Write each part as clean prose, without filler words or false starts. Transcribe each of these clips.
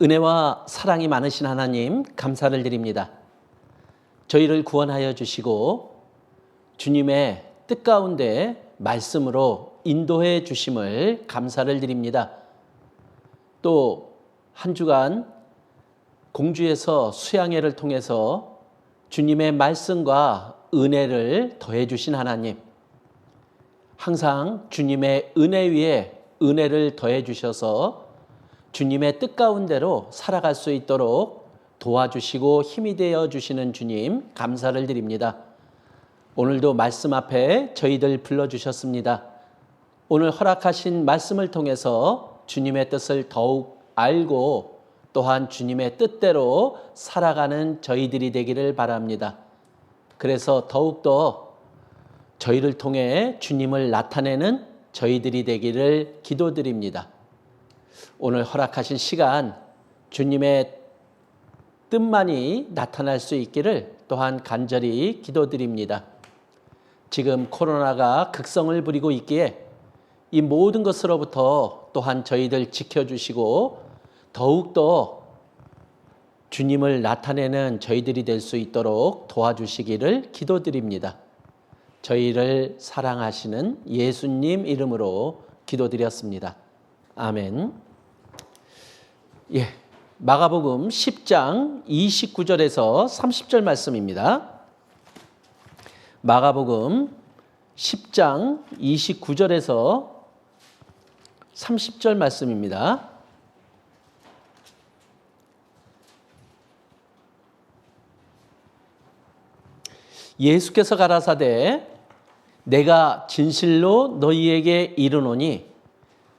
은혜와 사랑이 많으신 하나님 감사를 드립니다. 저희를 구원하여 주시고 주님의 뜻 가운데 말씀으로 인도해 주심을 감사를 드립니다. 또 한 주간 공주에서 수양회를 통해서 주님의 말씀과 은혜를 더해 주신 하나님, 항상 주님의 은혜 위에 은혜를 더해 주셔서 주님의 뜻 가운데로 살아갈 수 있도록 도와주시고 힘이 되어 주시는 주님 감사를 드립니다. 오늘도 말씀 앞에 저희들 불러주셨습니다. 오늘 허락하신 말씀을 통해서 주님의 뜻을 더욱 알고 또한 주님의 뜻대로 살아가는 저희들이 되기를 바랍니다. 그래서 더욱더 저희를 통해 주님을 나타내는 저희들이 되기를 기도드립니다. 오늘 허락하신 시간 주님의 뜻만이 나타날 수 있기를 또한 간절히 기도드립니다. 지금 코로나가 극성을 부리고 있기에 이 모든 것으로부터 또한 저희들 지켜주시고 더욱더 주님을 나타내는 저희들이 될 수 있도록 도와주시기를 기도드립니다. 저희를 사랑하시는 예수님 이름으로 기도드렸습니다. 아멘. 예, 마가복음 10장 29절에서 30절 말씀입니다. 마가복음 10장 29절에서 30절 말씀입니다. 예수께서 가라사대 내가 진실로 너희에게 이르노니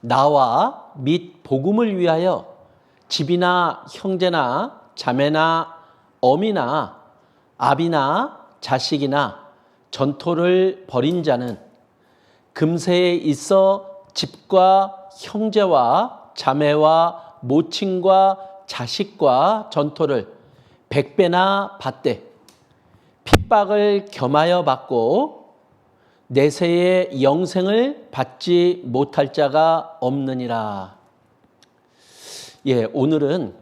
나와 및 복음을 위하여 집이나 형제나 자매나 어미나 아비나 자식이나 전토를 벌인 자는 금세에 있어 집과 형제와 자매와 모친과 자식과 전토를 100배나 받되 핍박을 겸하여 받고 내세의 영생을 받지 못할 자가 없느니라. 예, 오늘은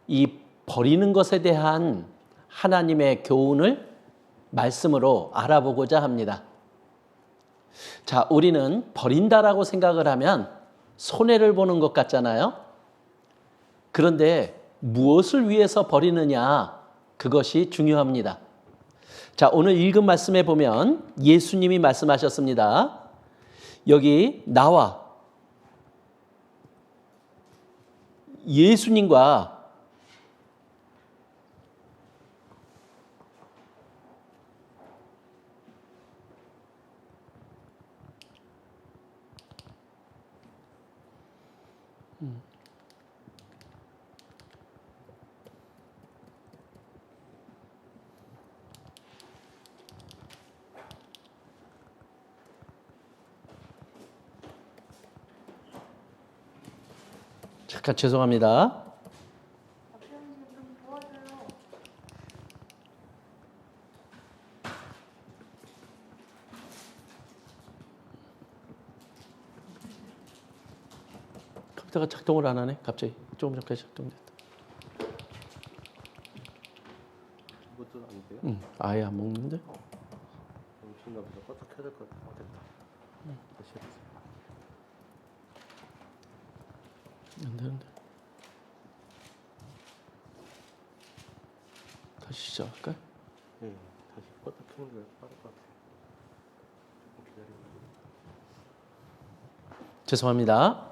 이 버리는 것에 대한 하나님의 교훈을 말씀으로 알아보고자 합니다. 자, 우리는 버린다라고 생각을 하면 손해를 보는 것 같잖아요. 그런데 무엇을 위해서 버리느냐, 그것이 중요합니다. 자, 오늘 읽은 말씀에 보면 예수님이 말씀하셨습니다. 여기 나와 예수님과 잠깐 죄송합니다. 컴퓨터가 작동을 안 하네. 갑자기 조금 전까지 작동됐다. 뭐도 안 돼요? 아예 안 먹는데? 엄청나 보다. 껐다 켜야 될 것 같아. 됐다. 다시 해보세요. 안 되는데. 다시 시작할까요? 네, 다시 껐다 켜는 게 빠를 것 같아요. 조금 기다리고. 죄송합니다.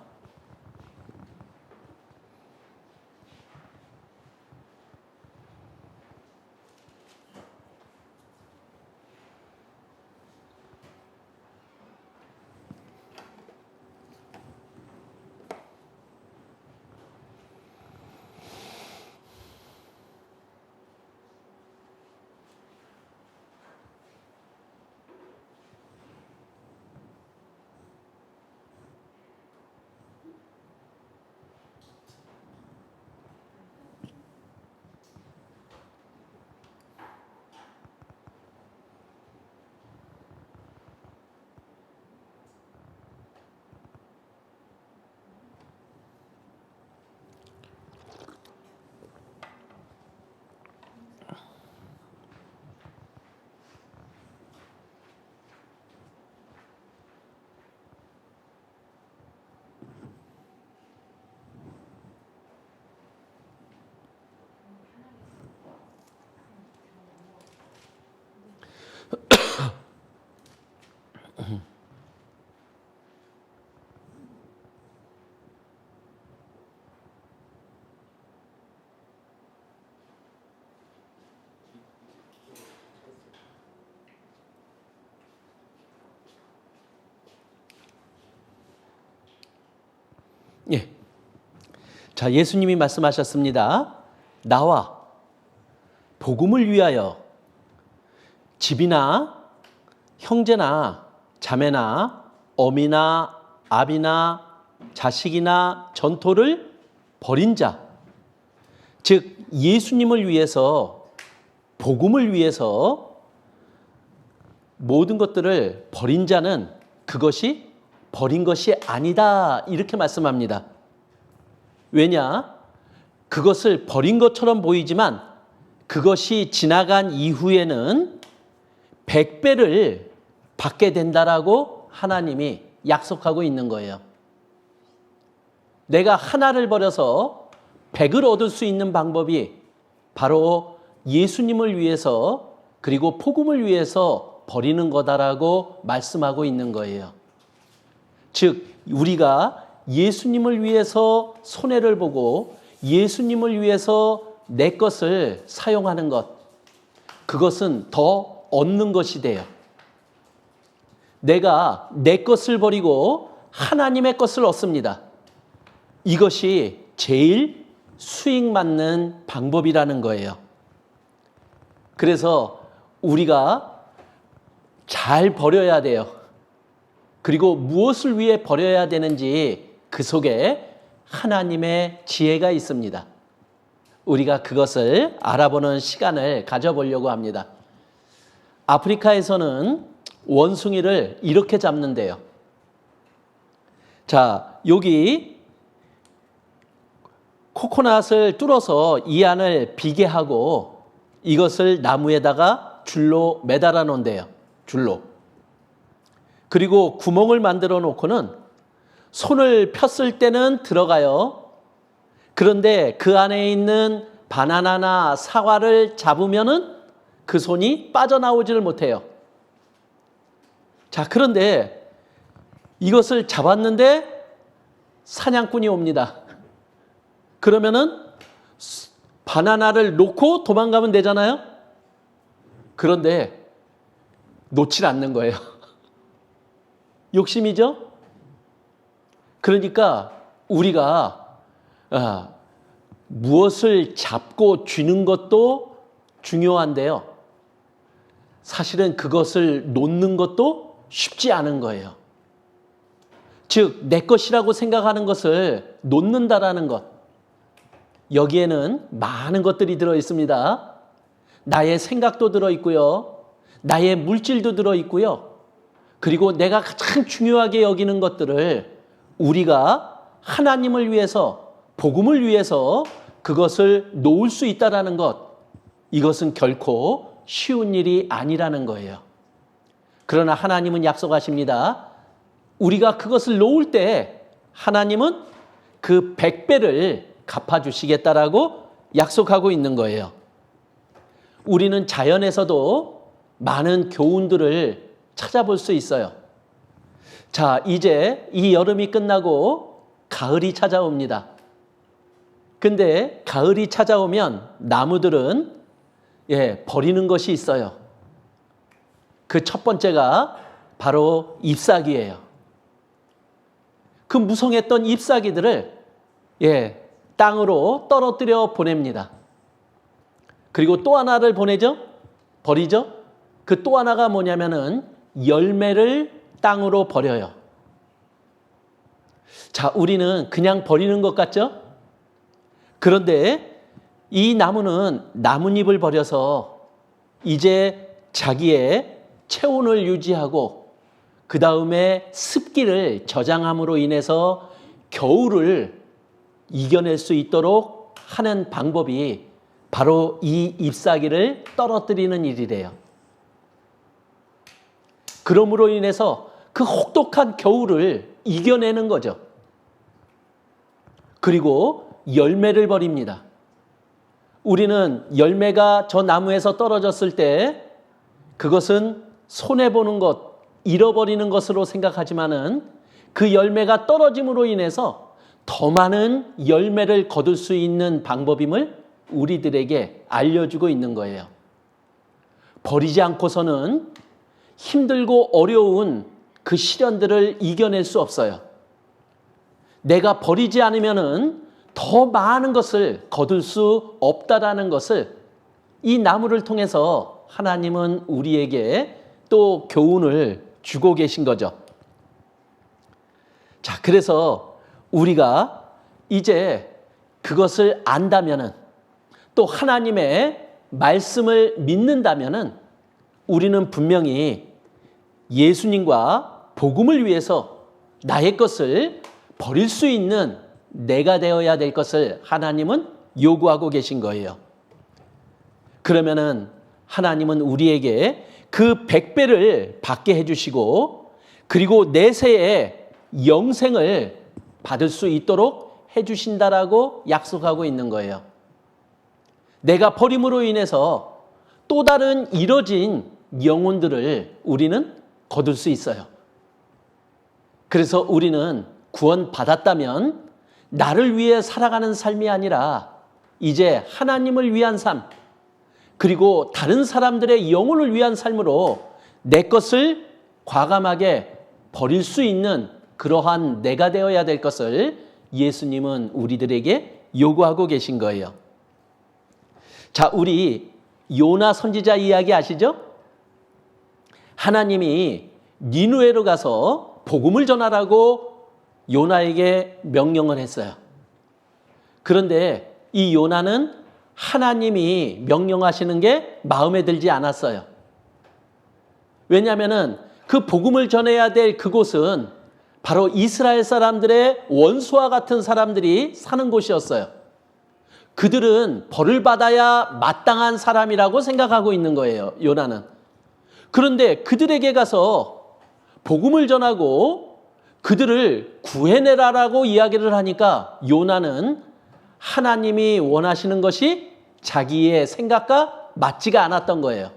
자, 예수님이 말씀하셨습니다. 나와 복음을 위하여 집이나 형제나 자매나 어미나 아비나 자식이나 전토를 버린 자, 즉 예수님을 위해서, 복음을 위해서 모든 것들을 버린 자는 그것이 버린 것이 아니다, 이렇게 말씀합니다. 왜냐? 그것을 버린 것처럼 보이지만 그것이 지나간 이후에는 100배를 받게 된다라고 하나님이 약속하고 있는 거예요. 내가 하나를 버려서 100을 얻을 수 있는 방법이 바로 예수님을 위해서, 그리고 복음을 위해서 버리는 거다라고 말씀하고 있는 거예요. 즉 우리가 예수님을 위해서 손해를 보고 예수님을 위해서 내 것을 사용하는 것, 그것은 더 얻는 것이 돼요. 내가 내 것을 버리고 하나님의 것을 얻습니다. 이것이 제일 수익 맞는 방법이라는 거예요. 그래서 우리가 잘 버려야 돼요. 그리고 무엇을 위해 버려야 되는지 그 속에 하나님의 지혜가 있습니다. 우리가 그것을 알아보는 시간을 가져보려고 합니다. 아프리카에서는 원숭이를 이렇게 잡는데요. 자, 여기 코코넛을 뚫어서 이 안을 비게 하고 이것을 나무에다가 줄로 매달아 놓은대요. 줄로. 그리고 구멍을 만들어 놓고는 손을 폈을 때는 들어가요. 그런데 그 안에 있는 바나나나 사과를 잡으면은 그 손이 빠져나오지를 못해요. 자, 그런데 이것을 잡았는데 사냥꾼이 옵니다. 그러면은 바나나를 놓고 도망가면 되잖아요. 그런데 놓질 않는 거예요. 욕심이죠? 그러니까 우리가 무엇을 잡고 쥐는 것도 중요한데요. 사실은 그것을 놓는 것도 쉽지 않은 거예요. 즉, 내 것이라고 생각하는 것을 놓는다라는 것. 여기에는 많은 것들이 들어 있습니다. 나의 생각도 들어 있고요. 나의 물질도 들어 있고요. 그리고 내가 가장 중요하게 여기는 것들을 우리가 하나님을 위해서, 복음을 위해서 그것을 놓을 수 있다라는 것, 이것은 결코 쉬운 일이 아니라는 거예요. 그러나 하나님은 약속하십니다. 우리가 그것을 놓을 때 하나님은 그 100배를 갚아주시겠다라고 약속하고 있는 거예요. 우리는 자연에서도 많은 교훈들을 찾아볼 수 있어요. 자, 이제 이 여름이 끝나고 가을이 찾아옵니다. 근데 가을이 찾아오면 나무들은 버리는 것이 있어요. 그 첫 번째가 바로 잎사귀예요. 그 무성했던 잎사귀들을 땅으로 떨어뜨려 보냅니다. 그리고 또 하나를 버리죠. 그 또 하나가 뭐냐면은 열매를 땅으로 버려요. 자, 우리는 그냥 버리는 것 같죠? 그런데 이 나무는 나뭇잎을 버려서 이제 자기의 체온을 유지하고 그 다음에 습기를 저장함으로 인해서 겨울을 이겨낼 수 있도록 하는 방법이 바로 이 잎사귀를 떨어뜨리는 일이래요. 그러므로 인해서 그 혹독한 겨울을 이겨내는 거죠. 그리고 열매를 버립니다. 우리는 열매가 저 나무에서 떨어졌을 때 그것은 손해보는 것, 잃어버리는 것으로 생각하지만은 그 열매가 떨어짐으로 인해서 더 많은 열매를 거둘 수 있는 방법임을 우리들에게 알려주고 있는 거예요. 버리지 않고서는 힘들고 어려운 그 시련들을 이겨낼 수 없어요. 내가 버리지 않으면은 더 많은 것을 거둘 수 없다라는 것을 이 나무를 통해서 하나님은 우리에게 또 교훈을 주고 계신 거죠. 자, 그래서 우리가 이제 그것을 안다면은, 또 하나님의 말씀을 믿는다면은 우리는 분명히 예수님과 복음을 위해서 나의 것을 버릴 수 있는 내가 되어야 될 것을 하나님은 요구하고 계신 거예요. 그러면은 하나님은 우리에게 그 100배를 받게 해주시고, 그리고 내세에 영생을 받을 수 있도록 해주신다라고 약속하고 있는 거예요. 내가 버림으로 인해서 또 다른 이뤄진 영혼들을 우리는 거둘 수 있어요. 그래서 우리는 구원받았다면 나를 위해 살아가는 삶이 아니라 이제 하나님을 위한 삶, 그리고 다른 사람들의 영혼을 위한 삶으로 내 것을 과감하게 버릴 수 있는 그러한 내가 되어야 될 것을 예수님은 우리들에게 요구하고 계신 거예요. 자, 우리 요나 선지자 이야기 아시죠? 하나님이 니느웨로 가서 복음을 전하라고 요나에게 명령을 했어요. 그런데 이 요나는 하나님이 명령하시는 게 마음에 들지 않았어요. 왜냐하면은 그 복음을 전해야 될 그곳은 바로 이스라엘 사람들의 원수와 같은 사람들이 사는 곳이었어요. 그들은 벌을 받아야 마땅한 사람이라고 생각하고 있는 거예요, 요나는. 그런데 그들에게 가서 복음을 전하고 그들을 구해내라라고 이야기를 하니까 요나는 하나님이 원하시는 것이 자기의 생각과 맞지가 않았던 거예요.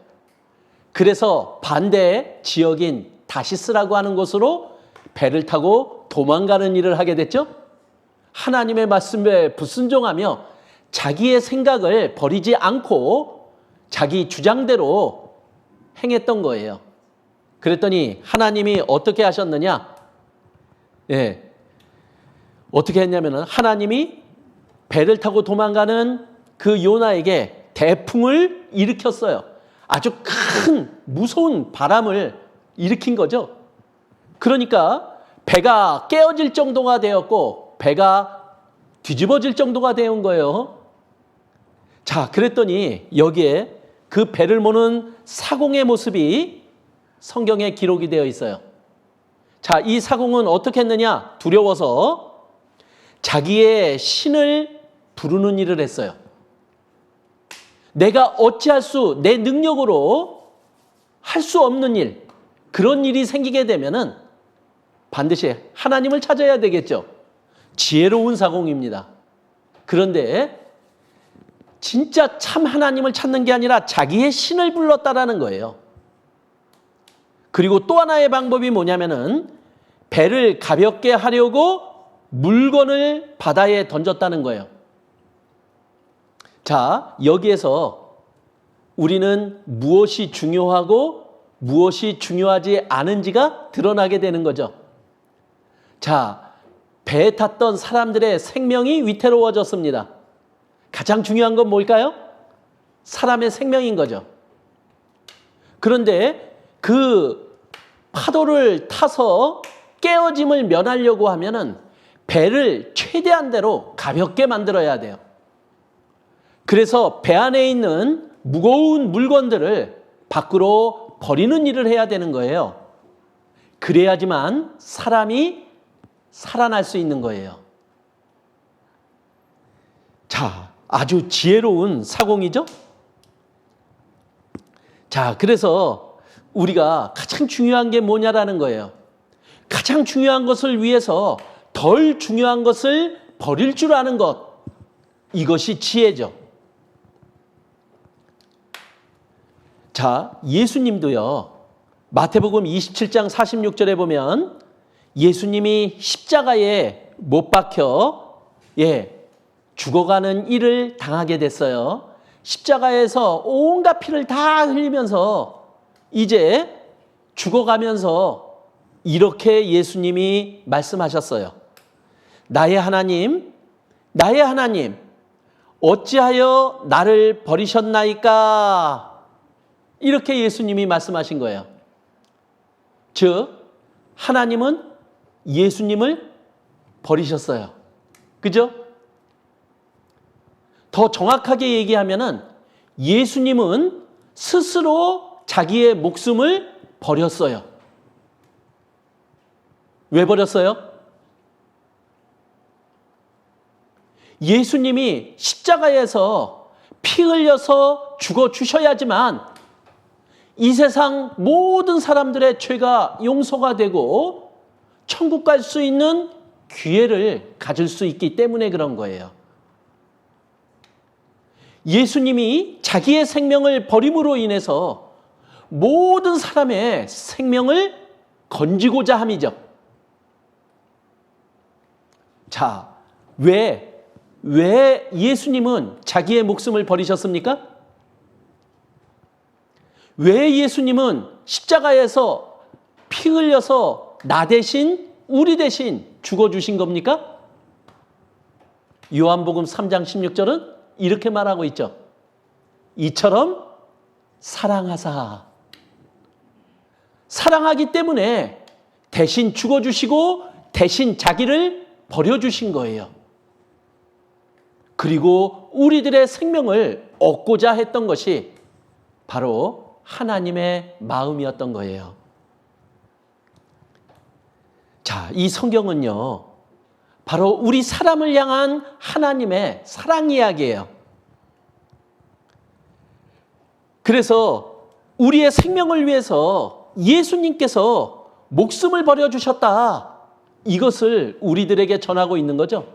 그래서 반대 지역인 다시스라고 하는 곳으로 배를 타고 도망가는 일을 하게 됐죠. 하나님의 말씀에 불순종하며 자기의 생각을 버리지 않고 자기 주장대로 행했던 거예요. 그랬더니 하나님이 어떻게 하셨느냐? 어떻게 했냐면은 하나님이 배를 타고 도망가는 그 요나에게 대풍을 일으켰어요. 아주 큰 무서운 바람을 일으킨 거죠. 그러니까 배가 깨어질 정도가 되었고 배가 뒤집어질 정도가 되온 거예요. 자, 그랬더니 여기에 그 배를 모는 사공의 모습이 성경에 기록이 되어 있어요. 자, 이 사공은 어떻게 했느냐? 두려워서 자기의 신을 부르는 일을 했어요. 내가 내 능력으로 할 수 없는 일, 그런 일이 생기게 되면은 반드시 하나님을 찾아야 되겠죠. 지혜로운 사공입니다. 그런데 진짜 참 하나님을 찾는 게 아니라 자기의 신을 불렀다라는 거예요. 그리고 또 하나의 방법이 뭐냐면은 배를 가볍게 하려고 물건을 바다에 던졌다는 거예요. 자, 여기에서 우리는 무엇이 중요하고 무엇이 중요하지 않은지가 드러나게 되는 거죠. 자, 배에 탔던 사람들의 생명이 위태로워졌습니다. 가장 중요한 건 뭘까요? 사람의 생명인 거죠. 그런데 그 파도를 타서 깨어짐을 면하려고 하면은 배를 최대한대로 가볍게 만들어야 돼요. 그래서 배 안에 있는 무거운 물건들을 밖으로 버리는 일을 해야 되는 거예요. 그래야지만 사람이 살아날 수 있는 거예요. 자, 아주 지혜로운 사공이죠? 자, 그래서 우리가 가장 중요한 게 뭐냐라는 거예요. 가장 중요한 것을 위해서 덜 중요한 것을 버릴 줄 아는 것, 이것이 지혜죠. 자, 예수님도요, 마태복음 27장 46절에 보면 예수님이 십자가에 못 박혀 죽어가는 일을 당하게 됐어요. 십자가에서 온갖 피를 다 흘리면서 이제 죽어가면서 이렇게 예수님이 말씀하셨어요. 나의 하나님, 나의 하나님, 어찌하여 나를 버리셨나이까? 이렇게 예수님이 말씀하신 거예요. 즉, 하나님은 예수님을 버리셨어요. 그죠? 더 정확하게 얘기하면은 예수님은 스스로 자기의 목숨을 버렸어요. 왜 버렸어요? 예수님이 십자가에서 피 흘려서 죽어 주셔야지만 이 세상 모든 사람들의 죄가 용서가 되고 천국 갈 수 있는 기회를 가질 수 있기 때문에 그런 거예요. 예수님이 자기의 생명을 버림으로 인해서 모든 사람의 생명을 건지고자 함이죠. 자, 왜 예수님은 자기의 목숨을 버리셨습니까? 왜 예수님은 십자가에서 피 흘려서 나 대신, 우리 대신 죽어주신 겁니까? 요한복음 3장 16절은 이렇게 말하고 있죠. 이처럼 사랑하사. 사랑하기 때문에 대신 죽어주시고 대신 자기를 버려주신 거예요. 그리고 우리들의 생명을 얻고자 했던 것이 바로 하나님의 마음이었던 거예요. 자, 이 성경은요, 바로 우리 사람을 향한 하나님의 사랑 이야기예요. 그래서 우리의 생명을 위해서 예수님께서 목숨을 버려주셨다. 이것을 우리들에게 전하고 있는 거죠.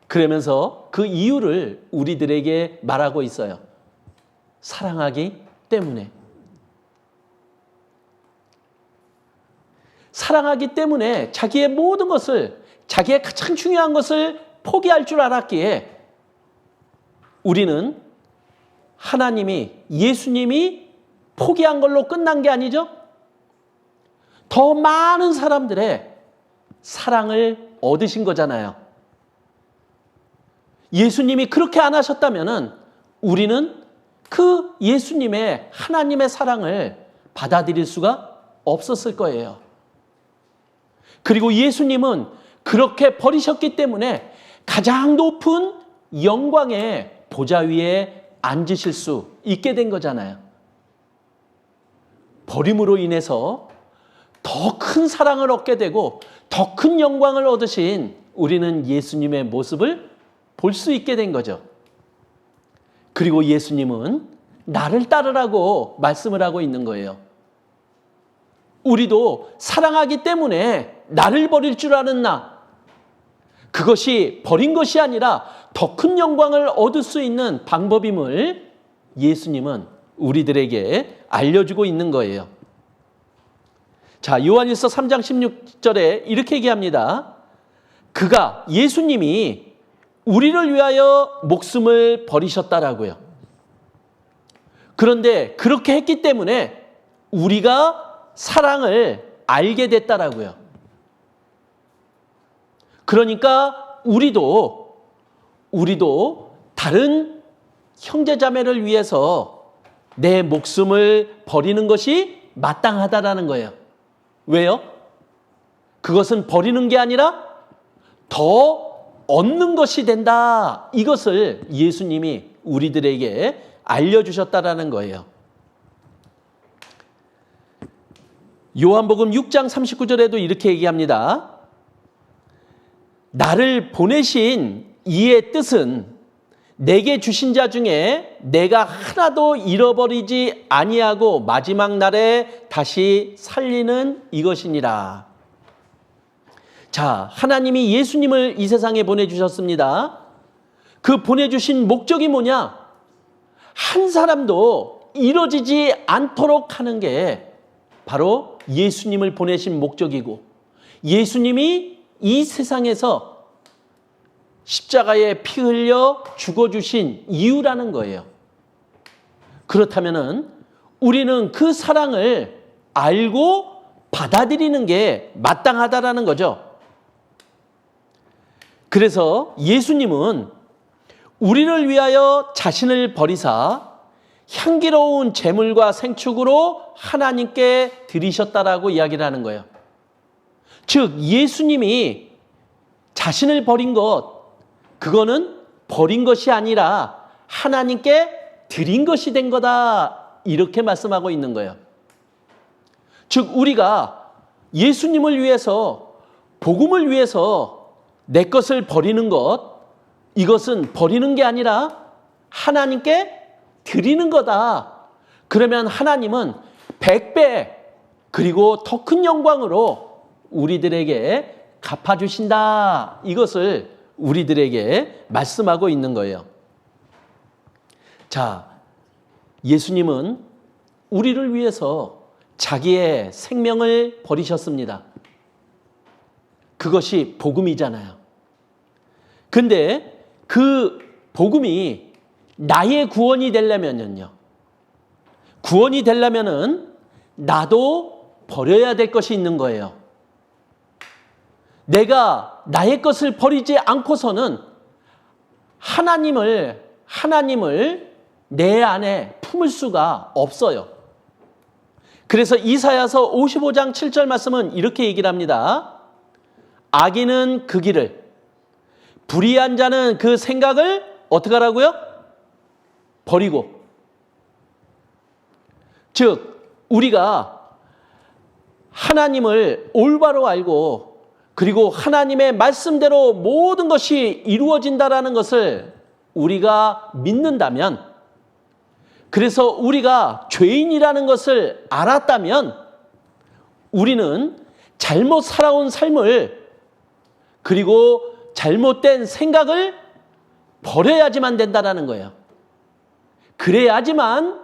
그러면서 그 이유를 우리들에게 말하고 있어요. 사랑하기 때문에. 사랑하기 때문에 자기의 모든 것을, 자기의 가장 중요한 것을 포기할 줄 알았기에 우리는 하나님이, 예수님이 포기한 걸로 끝난 게 아니죠. 더 많은 사람들의 사랑을 얻으신 거잖아요. 예수님이 그렇게 안 하셨다면은 우리는 그 예수님의 하나님의 사랑을 받아들일 수가 없었을 거예요. 그리고 예수님은 그렇게 버리셨기 때문에 가장 높은 영광의 보좌 위에 앉으실 수 있게 된 거잖아요. 버림으로 인해서 더 큰 사랑을 얻게 되고 더 큰 영광을 얻으신 우리는 예수님의 모습을 볼 수 있게 된 거죠. 그리고 예수님은 나를 따르라고 말씀을 하고 있는 거예요. 우리도 사랑하기 때문에 나를 버릴 줄 아는 나, 그것이 버린 것이 아니라 더 큰 영광을 얻을 수 있는 방법임을 예수님은 우리들에게 알려주고 있는 거예요. 자, 요한일서 3장 16절에 이렇게 얘기합니다. 그가, 예수님이 우리를 위하여 목숨을 버리셨다라고요. 그런데 그렇게 했기 때문에 우리가 사랑을 알게 됐다라고요. 그러니까 우리도 다른 형제자매를 위해서 내 목숨을 버리는 것이 마땅하다라는 거예요. 왜요? 그것은 버리는 게 아니라 더 얻는 것이 된다. 이것을 예수님이 우리들에게 알려주셨다라는 거예요. 요한복음 6장 39절에도 이렇게 얘기합니다. 나를 보내신 이의 뜻은 내게 주신 자 중에 내가 하나도 잃어버리지 아니하고 마지막 날에 다시 살리는 이것이니라. 자, 하나님이 예수님을 이 세상에 보내주셨습니다. 그 보내주신 목적이 뭐냐? 한 사람도 이루어지지 않도록 하는 게 바로 예수님을 보내신 목적이고, 예수님이 이 세상에서 십자가에 피 흘려 죽어주신 이유라는 거예요. 그렇다면은 우리는 그 사랑을 알고 받아들이는 게 마땅하다라는 거죠. 그래서 예수님은 우리를 위하여 자신을 버리사 향기로운 제물과 생축으로 하나님께 드리셨다라고 이야기를 하는 거예요. 즉 예수님이 자신을 버린 것, 그거는 버린 것이 아니라 하나님께 드린 것이 된 거다, 이렇게 말씀하고 있는 거예요. 즉 우리가 예수님을 위해서, 복음을 위해서 내 것을 버리는 것, 이것은 버리는 게 아니라 하나님께 드리는 거다. 그러면 하나님은 100배 그리고 더 큰 영광으로 우리들에게 갚아주신다. 이것을 우리들에게 말씀하고 있는 거예요. 자, 예수님은 우리를 위해서 자기의 생명을 버리셨습니다. 그것이 복음이잖아요. 근데 그 복음이 나의 구원이 되려면요. 구원이 되려면은 나도 버려야 될 것이 있는 거예요. 내가 나의 것을 버리지 않고서는 하나님을 내 안에 품을 수가 없어요. 그래서 이사야서 55장 7절 말씀은 이렇게 얘기를 합니다. 악인은 그 길을, 불의한 자는 그 생각을 어떻게 하라고요? 버리고. 즉 우리가 하나님을 올바로 알고 그리고 하나님의 말씀대로 모든 것이 이루어진다라는 것을 우리가 믿는다면, 그래서 우리가 죄인이라는 것을 알았다면 우리는 잘못 살아온 삶을 그리고 잘못된 생각을 버려야지만 된다라는 거예요. 그래야지만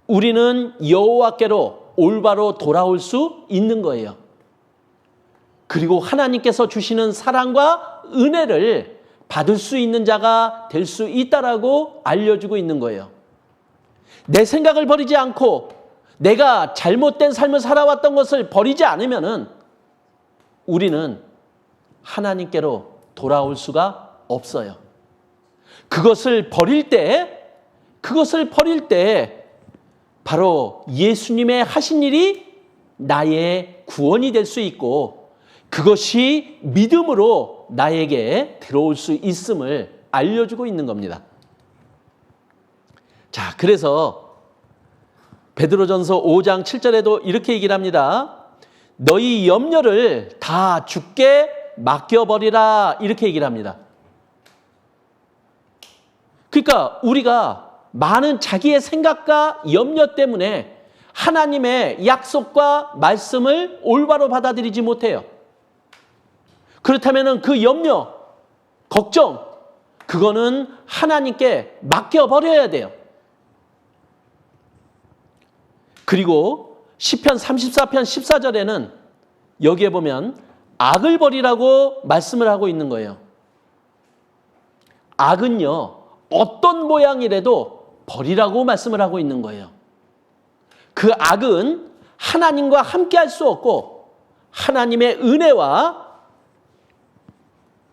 우리는 여호와께로 올바로 돌아올 수 있는 거예요. 그리고 하나님께서 주시는 사랑과 은혜를 받을 수 있는 자가 될 수 있다라고 알려주고 있는 거예요. 내 생각을 버리지 않고 내가 잘못된 삶을 살아왔던 것을 버리지 않으면은 우리는 하나님께로 돌아올 수가 없어요. 그것을 버릴 때 바로 예수님의 하신 일이 나의 구원이 될 수 있고 그것이 믿음으로 나에게 들어올 수 있음을 알려주고 있는 겁니다. 자, 그래서 베드로전서 5장 7절에도 이렇게 얘기를 합니다. 너희 염려를 다 주께 맡겨버리라, 이렇게 얘기를 합니다. 그러니까 우리가 많은 자기의 생각과 염려 때문에 하나님의 약속과 말씀을 올바로 받아들이지 못해요. 그렇다면 그 염려, 걱정, 그거는 하나님께 맡겨버려야 돼요. 그리고 시편 34편 14절에는 여기에 보면 악을 버리라고 말씀을 하고 있는 거예요. 악은요, 어떤 모양이라도 버리라고 말씀을 하고 있는 거예요. 그 악은 하나님과 함께 할 수 없고 하나님의 은혜와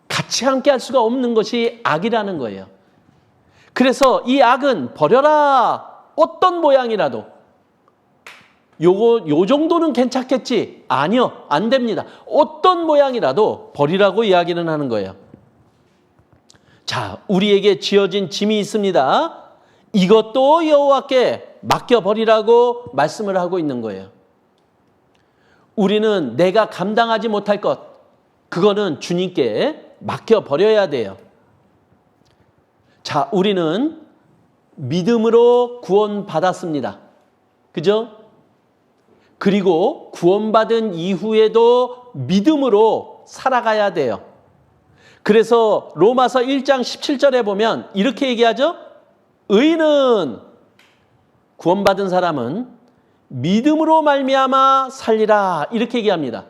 같이 함께 할 수가 없는 것이 악이라는 거예요. 그래서 이 악은 버려라. 어떤 모양이라도. 요 정도는 괜찮겠지. 아니요, 안 됩니다. 어떤 모양이라도 버리라고 이야기는 하는 거예요. 자, 우리에게 지어진 짐이 있습니다. 이것도 여호와께 맡겨버리라고 말씀을 하고 있는 거예요. 우리는 내가 감당하지 못할 것, 그거는 주님께 맡겨버려야 돼요. 자, 우리는 믿음으로 구원받았습니다. 그죠? 그리고 구원받은 이후에도 믿음으로 살아가야 돼요. 그래서 로마서 1장 17절에 보면 이렇게 얘기하죠. 의인은, 구원받은 사람은 믿음으로 말미암아 살리라, 이렇게 얘기합니다.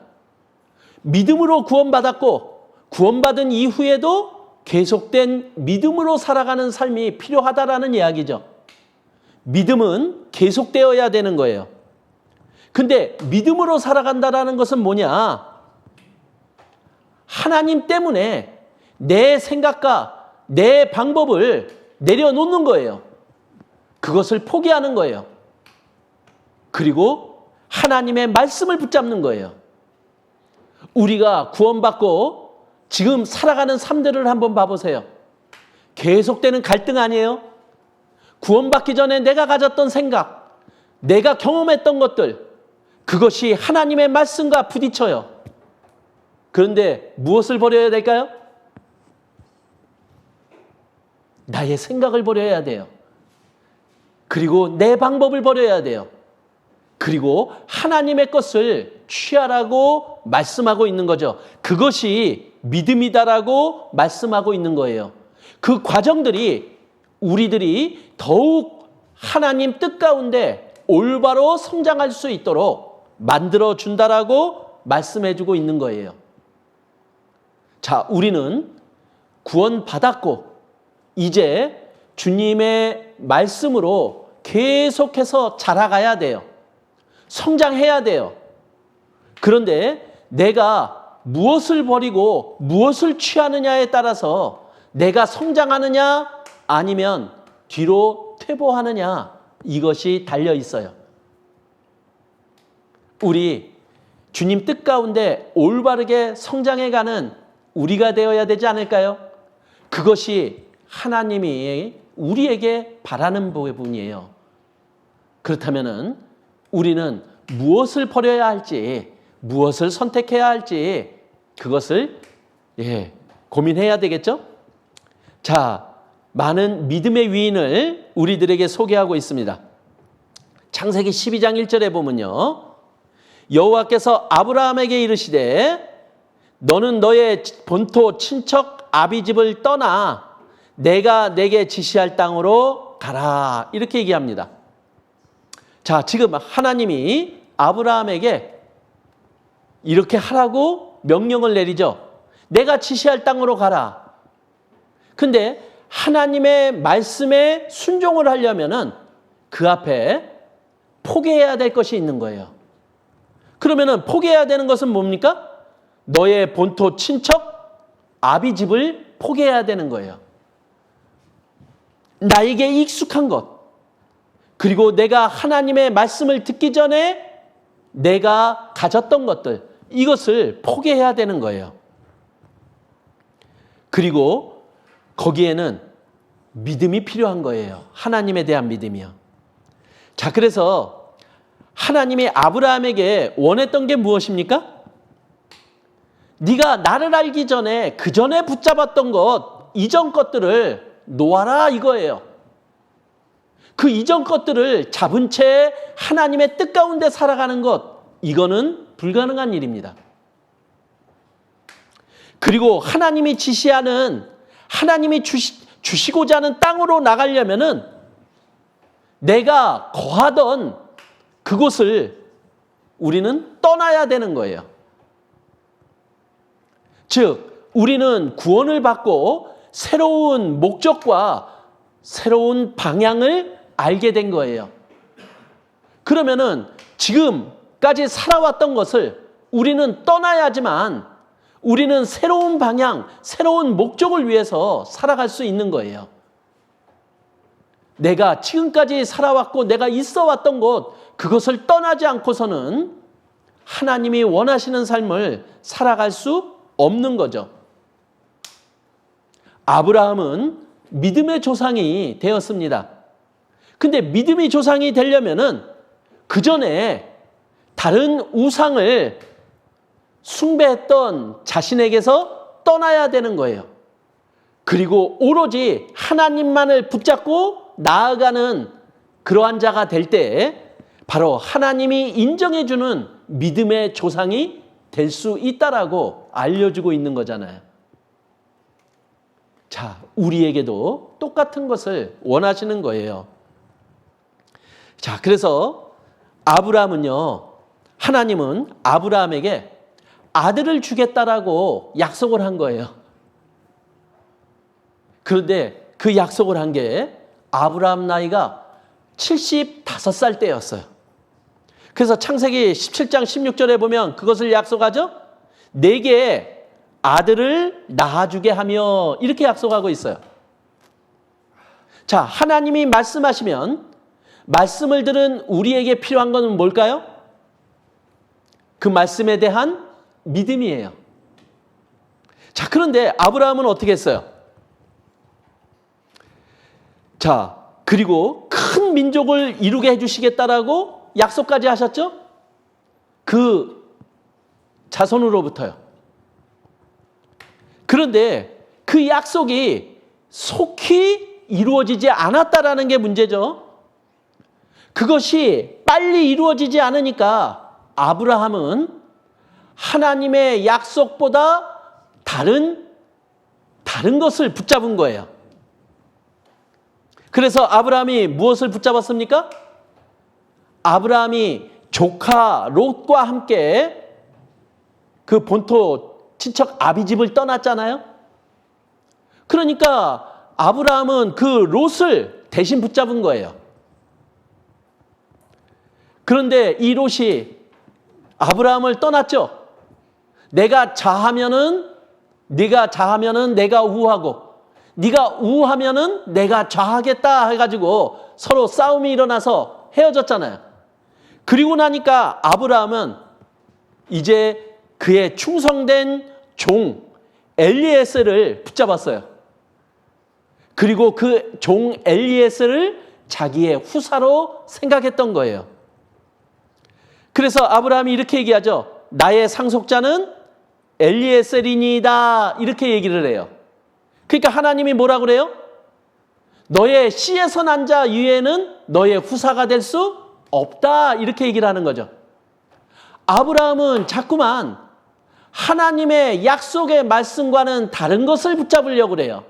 믿음으로 구원받았고 구원받은 이후에도 계속된 믿음으로 살아가는 삶이 필요하다라는 이야기죠. 믿음은 계속되어야 되는 거예요. 근데 믿음으로 살아간다라는 것은 뭐냐? 하나님 때문에 내 생각과 내 방법을 내려놓는 거예요. 그것을 포기하는 거예요. 그리고 하나님의 말씀을 붙잡는 거예요. 우리가 구원받고 지금 살아가는 삶들을 한번 봐보세요. 계속되는 갈등 아니에요? 구원받기 전에 내가 가졌던 생각, 내가 경험했던 것들, 그것이 하나님의 말씀과 부딪혀요. 그런데 무엇을 버려야 될까요? 나의 생각을 버려야 돼요. 그리고 내 방법을 버려야 돼요. 그리고 하나님의 것을 취하라고 말씀하고 있는 거죠. 그것이 믿음이다라고 말씀하고 있는 거예요. 그 과정들이 우리들이 더욱 하나님 뜻 가운데 올바로 성장할 수 있도록 만들어준다라고 말씀해주고 있는 거예요. 자, 우리는 구원받았고 이제 주님의 말씀으로 계속해서 자라가야 돼요. 성장해야 돼요. 그런데 내가 무엇을 버리고 무엇을 취하느냐에 따라서 내가 성장하느냐 아니면 뒤로 퇴보하느냐 이것이 달려 있어요. 우리 주님 뜻 가운데 올바르게 성장해가는 우리가 되어야 되지 않을까요? 그것이 하나님이 우리에게 바라는 부분이에요. 그렇다면은 우리는 무엇을 버려야 할지, 무엇을 선택해야 할지 그것을 고민해야 되겠죠? 자, 많은 믿음의 위인을 우리들에게 소개하고 있습니다. 창세기 12장 1절에 보면요. 여호와께서 아브라함에게 이르시되 너는 너의 본토 친척 아비집을 떠나 내가 내게 지시할 땅으로 가라. 이렇게 얘기합니다. 자, 지금 하나님이 아브라함에게 이렇게 하라고 명령을 내리죠. 내가 지시할 땅으로 가라. 근데 하나님의 말씀에 순종을 하려면은 그 앞에 포기해야 될 것이 있는 거예요. 그러면은 포기해야 되는 것은 뭡니까? 너의 본토 친척 아비집을 포기해야 되는 거예요. 나에게 익숙한 것, 그리고 내가 하나님의 말씀을 듣기 전에 내가 가졌던 것들, 이것을 포기해야 되는 거예요. 그리고 거기에는 믿음이 필요한 거예요. 하나님에 대한 믿음이요. 자, 그래서 하나님이 아브라함에게 원했던 게 무엇입니까? 네가 나를 알기 전에 그 전에 붙잡았던 것, 이전 것들을 놓아라 이거예요. 그 이전 것들을 잡은 채 하나님의 뜻 가운데 살아가는 것, 이거는 불가능한 일입니다. 그리고 하나님이 지시하는, 하나님이 주시고자 하는 땅으로 나가려면은 내가 거하던 그곳을 우리는 떠나야 되는 거예요. 즉, 우리는 구원을 받고 새로운 목적과 새로운 방향을 알게 된 거예요. 그러면은 지금까지 살아왔던 것을 우리는 떠나야지만 우리는 새로운 방향, 새로운 목적을 위해서 살아갈 수 있는 거예요. 내가 지금까지 살아왔고 내가 있어왔던 곳, 그것을 떠나지 않고서는 하나님이 원하시는 삶을 살아갈 수 없는 거죠. 아브라함은 믿음의 조상이 되었습니다. 근데 믿음의 조상이 되려면은 그 전에 다른 우상을 숭배했던 자신에게서 떠나야 되는 거예요. 그리고 오로지 하나님만을 붙잡고 나아가는 그러한 자가 될 때 바로 하나님이 인정해주는 믿음의 조상이 될 수 있다라고 알려주고 있는 거잖아요. 자, 우리에게도 똑같은 것을 원하시는 거예요. 자, 그래서 아브라함은요, 하나님은 아브라함에게 아들을 주겠다라고 약속을 한 거예요. 그런데 그 약속을 한 게 아브라함 나이가 75살 때였어요. 그래서 창세기 17장 16절에 보면 그것을 약속하죠. 내게 아들을 낳아주게 하며 이렇게 약속하고 있어요. 자, 하나님이 말씀하시면 말씀을 들은 우리에게 필요한 것은 뭘까요? 그 말씀에 대한 믿음이에요. 자, 그런데 아브라함은 어떻게 했어요? 자, 그리고 큰 민족을 이루게 해주시겠다라고 약속까지 하셨죠? 그 자손으로부터요. 그런데 그 약속이 속히 이루어지지 않았다라는 게 문제죠. 그것이 빨리 이루어지지 않으니까 아브라함은 하나님의 약속보다 다른 것을 붙잡은 거예요. 그래서 아브라함이 무엇을 붙잡았습니까? 아브라함이 조카 롯과 함께 그 본토 친척 아비집을 떠났잖아요. 그러니까 아브라함은 그 롯을 대신 붙잡은 거예요. 그런데 이 롯이 아브라함을 떠났죠. 내가 좌하면은 내가 우하고 네가 우하면은 내가 좌하겠다 해가지고 서로 싸움이 일어나서 헤어졌잖아요. 그리고 나니까 아브라함은 이제 그의 충성된 종 엘리에셀을 붙잡았어요. 그리고 그 종 엘리에셀을 자기의 후사로 생각했던 거예요. 그래서 아브라함이 이렇게 얘기하죠. 나의 상속자는 엘리에셀이니이다. 이렇게 얘기를 해요. 그러니까 하나님이 뭐라고 그래요? 너의 씨에서 난 자 위에는 너의 후사가 될 수 없다. 이렇게 얘기를 하는 거죠. 아브라함은 자꾸만 하나님의 약속의 말씀과는 다른 것을 붙잡으려고 그래요.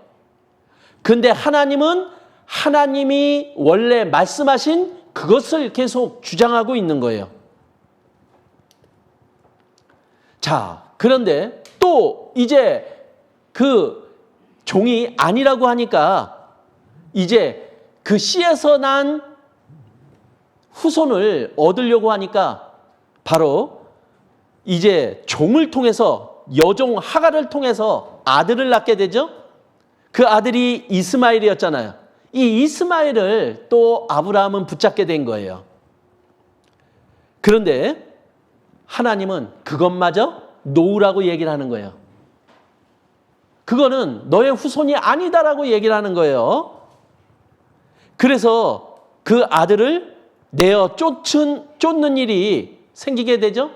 근데 하나님은 하나님이 원래 말씀하신 그것을 계속 주장하고 있는 거예요. 자, 그런데 또 이제 그 종이 아니라고 하니까 이제 그 씨에서 난 후손을 얻으려고 하니까 바로 이제 종을 통해서 여종 하갈을 통해서 아들을 낳게 되죠. 그 아들이 이스마엘이었잖아요. 이 이스마엘을 또 아브라함은 붙잡게 된 거예요. 그런데 하나님은 그것마저 놓으라고 얘기를 하는 거예요. 그거는 너의 후손이 아니다라고 얘기를 하는 거예요. 그래서 그 아들을 내어 쫓는 일이 생기게 되죠.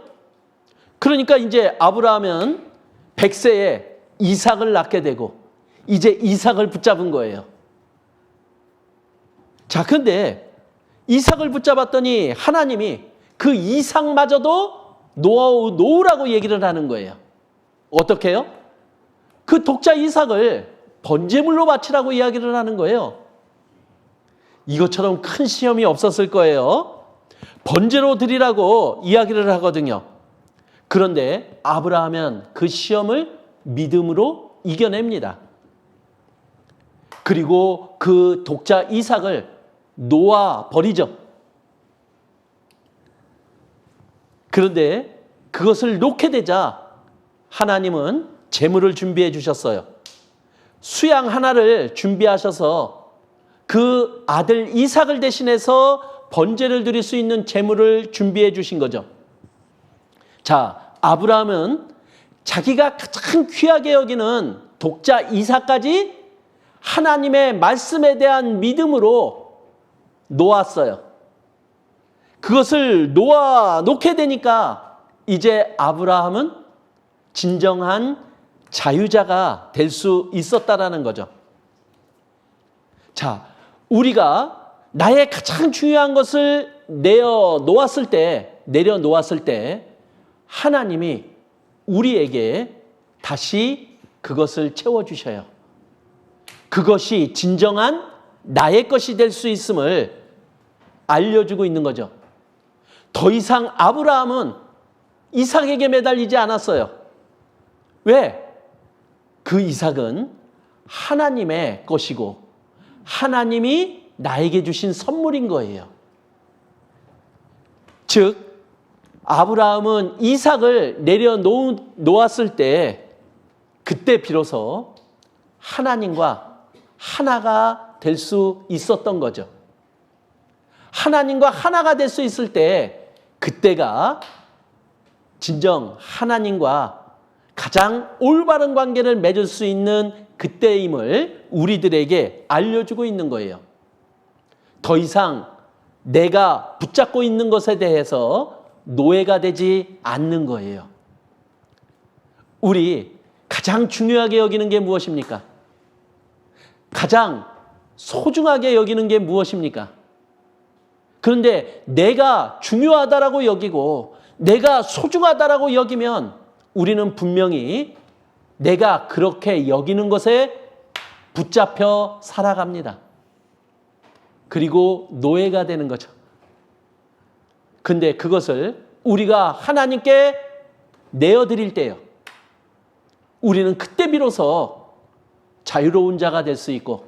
그러니까 이제 아브라함은 100세에 이삭을 낳게 되고 이제 이삭을 붙잡은 거예요. 자, 근데 이삭을 붙잡았더니 하나님이 그 이삭마저도 놓으라고 얘기를 하는 거예요. 어떻게 해요? 그 독자 이삭을 번제물로 바치라고 이야기를 하는 거예요. 이것처럼 큰 시험이 없었을 거예요. 번제로 드리라고 이야기를 하거든요. 그런데 아브라함은 그 시험을 믿음으로 이겨냅니다. 그리고 그 독자 이삭을 놓아 버리죠. 그런데 그것을 놓게 되자 하나님은 제물을 준비해 주셨어요. 수양 하나를 준비하셔서 그 아들 이삭을 대신해서 번제를 드릴 수 있는 제물을 준비해 주신 거죠. 자, 아브라함은 자기가 가장 귀하게 여기는 독자 이삭까지 하나님의 말씀에 대한 믿음으로 놓았어요. 그것을 놓게 되니까 이제 아브라함은 진정한 자유자가 될 수 있었다라는 거죠. 자, 우리가 나의 가장 중요한 것을 내려놓았을 때 하나님이 우리에게 다시 그것을 채워주셔요. 그것이 진정한 나의 것이 될 수 있음을 알려주고 있는 거죠. 더 이상 아브라함은 이삭에게 매달리지 않았어요. 왜? 그 이삭은 하나님의 것이고 하나님이 나에게 주신 선물인 거예요. 즉 아브라함은 이삭을 내려놓았을 때 그때 비로소 하나님과 하나가 될 수 있었던 거죠. 하나님과 하나가 될 수 있을 때 그때가 진정 하나님과 가장 올바른 관계를 맺을 수 있는 그때임을 우리들에게 알려주고 있는 거예요. 더 이상 내가 붙잡고 있는 것에 대해서 노예가 되지 않는 거예요. 우리 가장 중요하게 여기는 게 무엇입니까? 가장 소중하게 여기는 게 무엇입니까? 그런데 내가 중요하다라고 여기고 내가 소중하다라고 여기면 우리는 분명히 내가 그렇게 여기는 것에 붙잡혀 살아갑니다. 그리고 노예가 되는 거죠. 근데 그것을 우리가 하나님께 내어드릴 때요. 우리는 그때 비로소 자유로운 자가 될 수 있고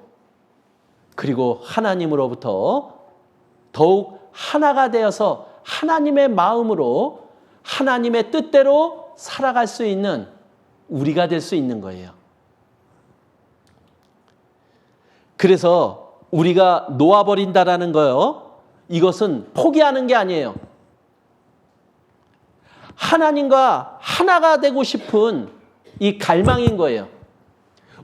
그리고 하나님으로부터 더욱 하나가 되어서 하나님의 마음으로 하나님의 뜻대로 살아갈 수 있는 우리가 될 수 있는 거예요. 그래서 우리가 놓아버린다라는 거요. 이것은 포기하는 게 아니에요. 하나님과 하나가 되고 싶은 이 갈망인 거예요.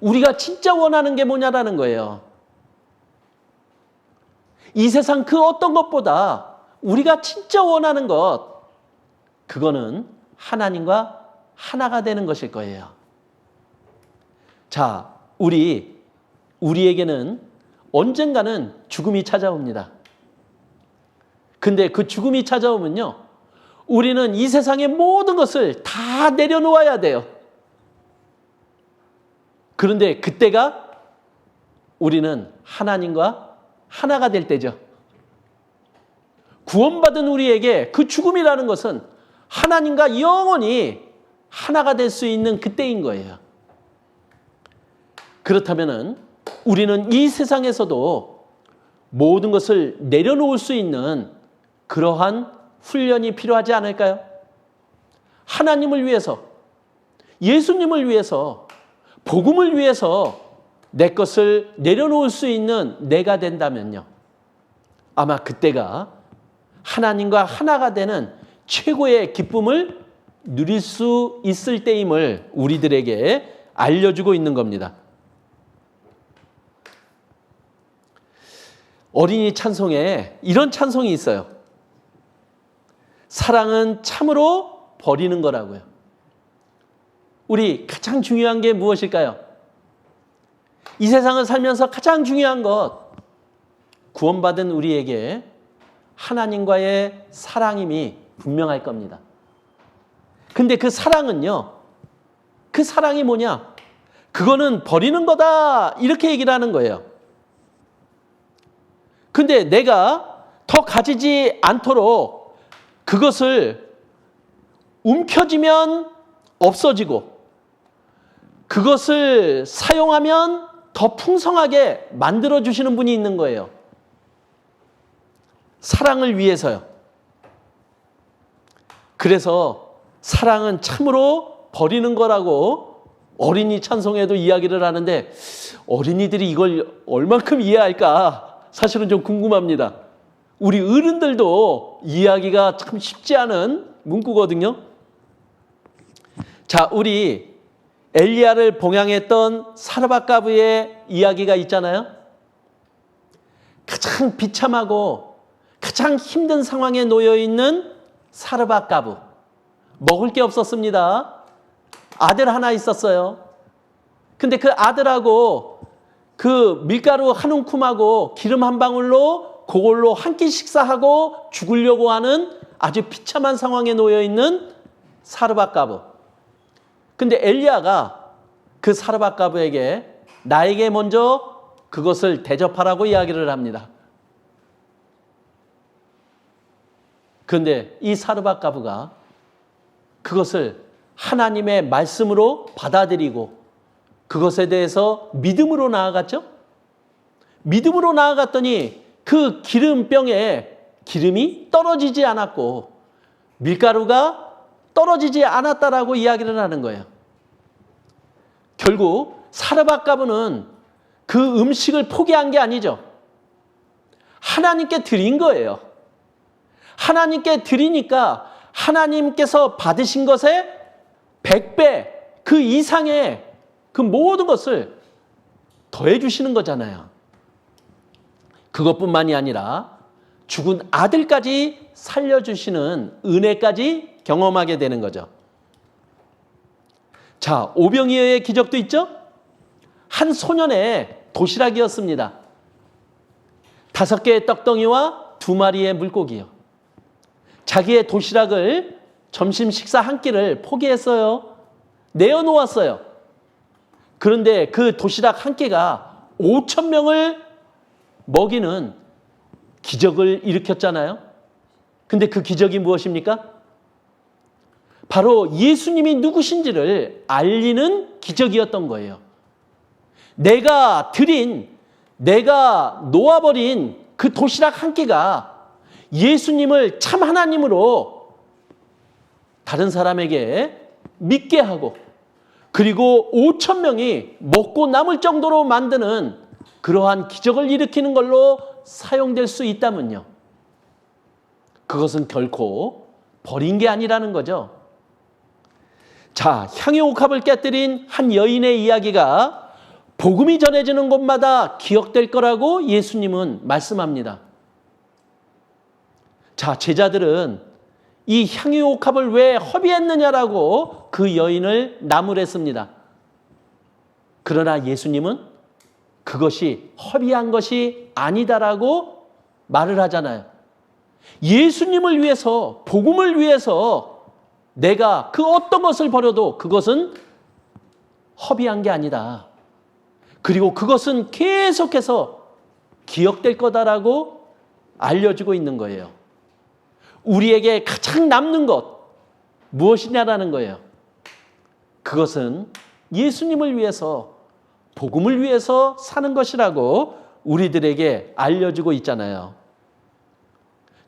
우리가 진짜 원하는 게 뭐냐라는 거예요. 이 세상 그 어떤 것보다 우리가 진짜 원하는 것, 그거는 하나님과 하나가 되는 것일 거예요. 자, 우리에게는 언젠가는 죽음이 찾아옵니다. 근데 그 죽음이 찾아오면요, 우리는 이 세상의 모든 것을 다 내려놓아야 돼요. 그런데 그때가 우리는 하나님과 하나가 될 때죠. 구원받은 우리에게 그 죽음이라는 것은 하나님과 영원히 하나가 될 수 있는 그때인 거예요. 그렇다면은 우리는 이 세상에서도 모든 것을 내려놓을 수 있는 그러한 훈련이 필요하지 않을까요? 하나님을 위해서, 예수님을 위해서, 복음을 위해서 내 것을 내려놓을 수 있는 내가 된다면요. 아마 그때가 하나님과 하나가 되는 최고의 기쁨을 누릴 수 있을 때임을 우리들에게 알려주고 있는 겁니다. 어린이 찬송에 이런 찬송이 있어요. 사랑은 참으로 버리는 거라고요. 우리 가장 중요한 게 무엇일까요? 이 세상을 살면서 가장 중요한 것, 구원받은 우리에게 하나님과의 사랑임이 분명할 겁니다. 근데 그 사랑은요, 그 사랑이 뭐냐? 그거는 버리는 거다, 이렇게 얘기를 하는 거예요. 근데 내가 더 가지지 않도록 그것을 움켜쥐면 없어지고 그것을 사용하면 더 풍성하게 만들어주시는 분이 있는 거예요. 사랑을 위해서요. 그래서 사랑은 참으로 버리는 거라고 어린이 찬송에도 이야기를 하는데 어린이들이 이걸 얼만큼 이해할까 사실은 좀 궁금합니다. 우리 어른들도 이해하기가 참 쉽지 않은 문구거든요. 자, 우리 엘리야를 봉양했던 사르밧가브의 이야기가 있잖아요. 가장 비참하고 가장 힘든 상황에 놓여 있는 사르밧가브. 먹을 게 없었습니다. 아들 하나 있었어요. 근데 그 아들하고 그 밀가루 한 움큼하고 기름 한 방울로 그걸로 한 끼 식사하고 죽으려고 하는 아주 비참한 상황에 놓여 있는 사르밧가브. 근데 엘리야가 그 사르밧가브에게 나에게 먼저 그것을 대접하라고 이야기를 합니다. 그런데 이 사르밧가브가 그것을 하나님의 말씀으로 받아들이고 그것에 대해서 믿음으로 나아갔죠. 믿음으로 나아갔더니 그 기름병에 기름이 떨어지지 않았고 밀가루가 떨어지지 않았다라고 이야기를 하는 거예요. 결국 사르밧 가부는 그 음식을 포기한 게 아니죠. 하나님께 드린 거예요. 하나님께 드리니까 하나님께서 받으신 것의 100배 그 이상의 그 모든 것을 더해 주시는 거잖아요. 그것뿐만이 아니라 죽은 아들까지 살려주시는 은혜까지 경험하게 되는 거죠. 자, 오병이어의 기적도 있죠? 한 소년의 도시락이었습니다. 5개의 떡덩이와 2마리의 물고기요. 자기의 도시락을 점심 식사 한 끼를 포기했어요. 내어놓았어요. 그런데 그 도시락 한 끼가 5,000명을 먹이는 기적을 일으켰잖아요. 근데 그 기적이 무엇입니까? 바로 예수님이 누구신지를 알리는 기적이었던 거예요. 내가 놓아버린 그 도시락 한 끼가 예수님을 참 하나님으로 다른 사람에게 믿게 하고, 그리고 5,000명이 먹고 남을 정도로 만드는 그러한 기적을 일으키는 걸로 사용될 수 있다면요, 그것은 결코 버린 게 아니라는 거죠. 자, 향유옥합을 깨뜨린 한 여인의 이야기가 복음이 전해지는 곳마다 기억될 거라고 예수님은 말씀합니다. 자, 제자들은 이 향유옥합을 왜 허비했느냐라고 그 여인을 나무랬습니다. 그러나 예수님은 그것이 허비한 것이 아니다라고 말을 하잖아요. 예수님을 위해서, 복음을 위해서 내가 그 어떤 것을 버려도 그것은 허비한 게 아니다. 그리고 그것은 계속해서 기억될 거다라고 알려주고 있는 거예요. 우리에게 가장 남는 것 무엇이냐라는 거예요. 그것은 예수님을 위해서, 복음을 위해서 사는 것이라고 우리들에게 알려주고 있잖아요.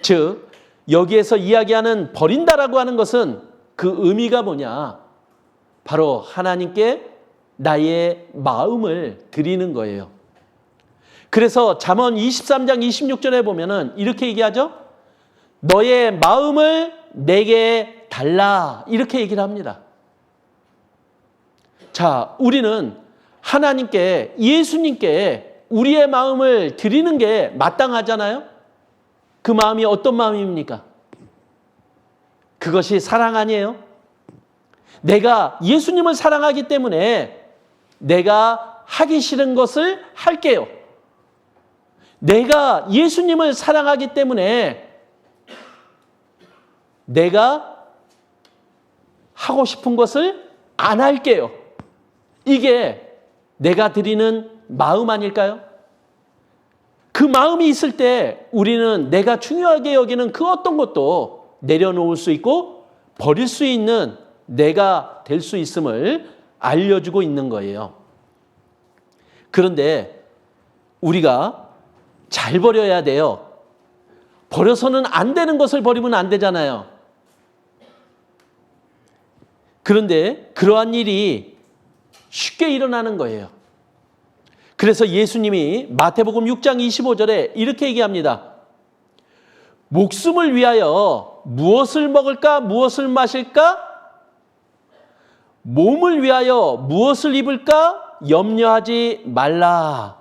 즉, 여기에서 이야기하는 버린다라고 하는 것은 그 의미가 뭐냐? 바로 하나님께 나의 마음을 드리는 거예요. 그래서 잠언 23장 26절에 보면은 이렇게 얘기하죠. 너의 마음을 내게 달라, 이렇게 얘기를 합니다. 자, 우리는 하나님께, 예수님께 우리의 마음을 드리는 게 마땅하잖아요. 그 마음이 어떤 마음입니까? 그것이 사랑 아니에요? 내가 예수님을 사랑하기 때문에 내가 하기 싫은 것을 할게요. 내가 예수님을 사랑하기 때문에 내가 하고 싶은 것을 안 할게요. 이게 내가 드리는 마음 아닐까요? 그 마음이 있을 때 우리는 내가 중요하게 여기는 그 어떤 것도 내려놓을 수 있고 버릴 수 있는 내가 될 수 있음을 알려주고 있는 거예요. 그런데 우리가 잘 버려야 돼요. 버려서는 안 되는 것을 버리면 안 되잖아요. 그런데 그러한 일이 쉽게 일어나는 거예요. 그래서 예수님이 마태복음 6장 25절에 이렇게 얘기합니다. 목숨을 위하여 무엇을 먹을까, 무엇을 마실까, 몸을 위하여 무엇을 입을까 염려하지 말라.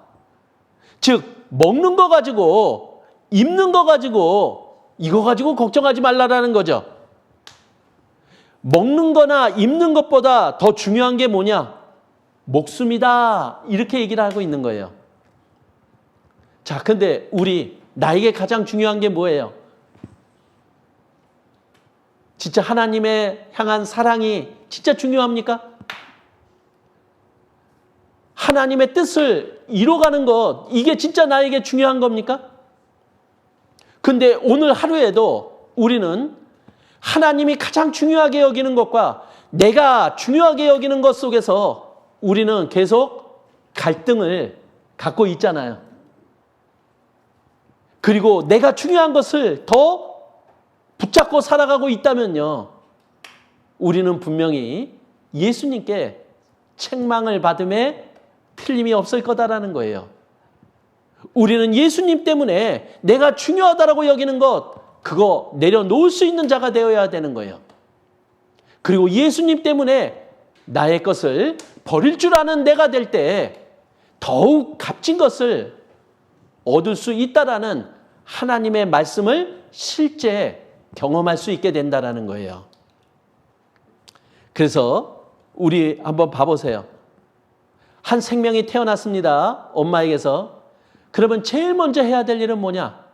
즉, 먹는 거 가지고, 입는 거 가지고, 이거 가지고 걱정하지 말라라는 거죠. 먹는 거나 입는 것보다 더 중요한 게 뭐냐? 목숨이다. 이렇게 얘기를 하고 있는 거예요. 자, 근데 나에게 가장 중요한 게 뭐예요? 진짜 하나님의 향한 사랑이 진짜 중요합니까? 하나님의 뜻을 이뤄가는 것, 이게 진짜 나에게 중요한 겁니까? 근데 오늘 하루에도 우리는 하나님이 가장 중요하게 여기는 것과 내가 중요하게 여기는 것 속에서 우리는 계속 갈등을 갖고 있잖아요. 그리고 내가 중요한 것을 더 붙잡고 살아가고 있다면요, 우리는 분명히 예수님께 책망을 받음에 틀림이 없을 거다라는 거예요. 우리는 예수님 때문에 내가 중요하다라고 여기는 것, 그거 내려놓을 수 있는 자가 되어야 되는 거예요. 그리고 예수님 때문에 나의 것을 버릴 줄 아는 내가 될 때 더욱 값진 것을 얻을 수 있다라는 하나님의 말씀을 실제 경험할 수 있게 된다라는 거예요. 그래서 우리 한번 봐보세요. 한 생명이 태어났습니다. 엄마에게서. 그러면 제일 먼저 해야 될 일은 뭐냐?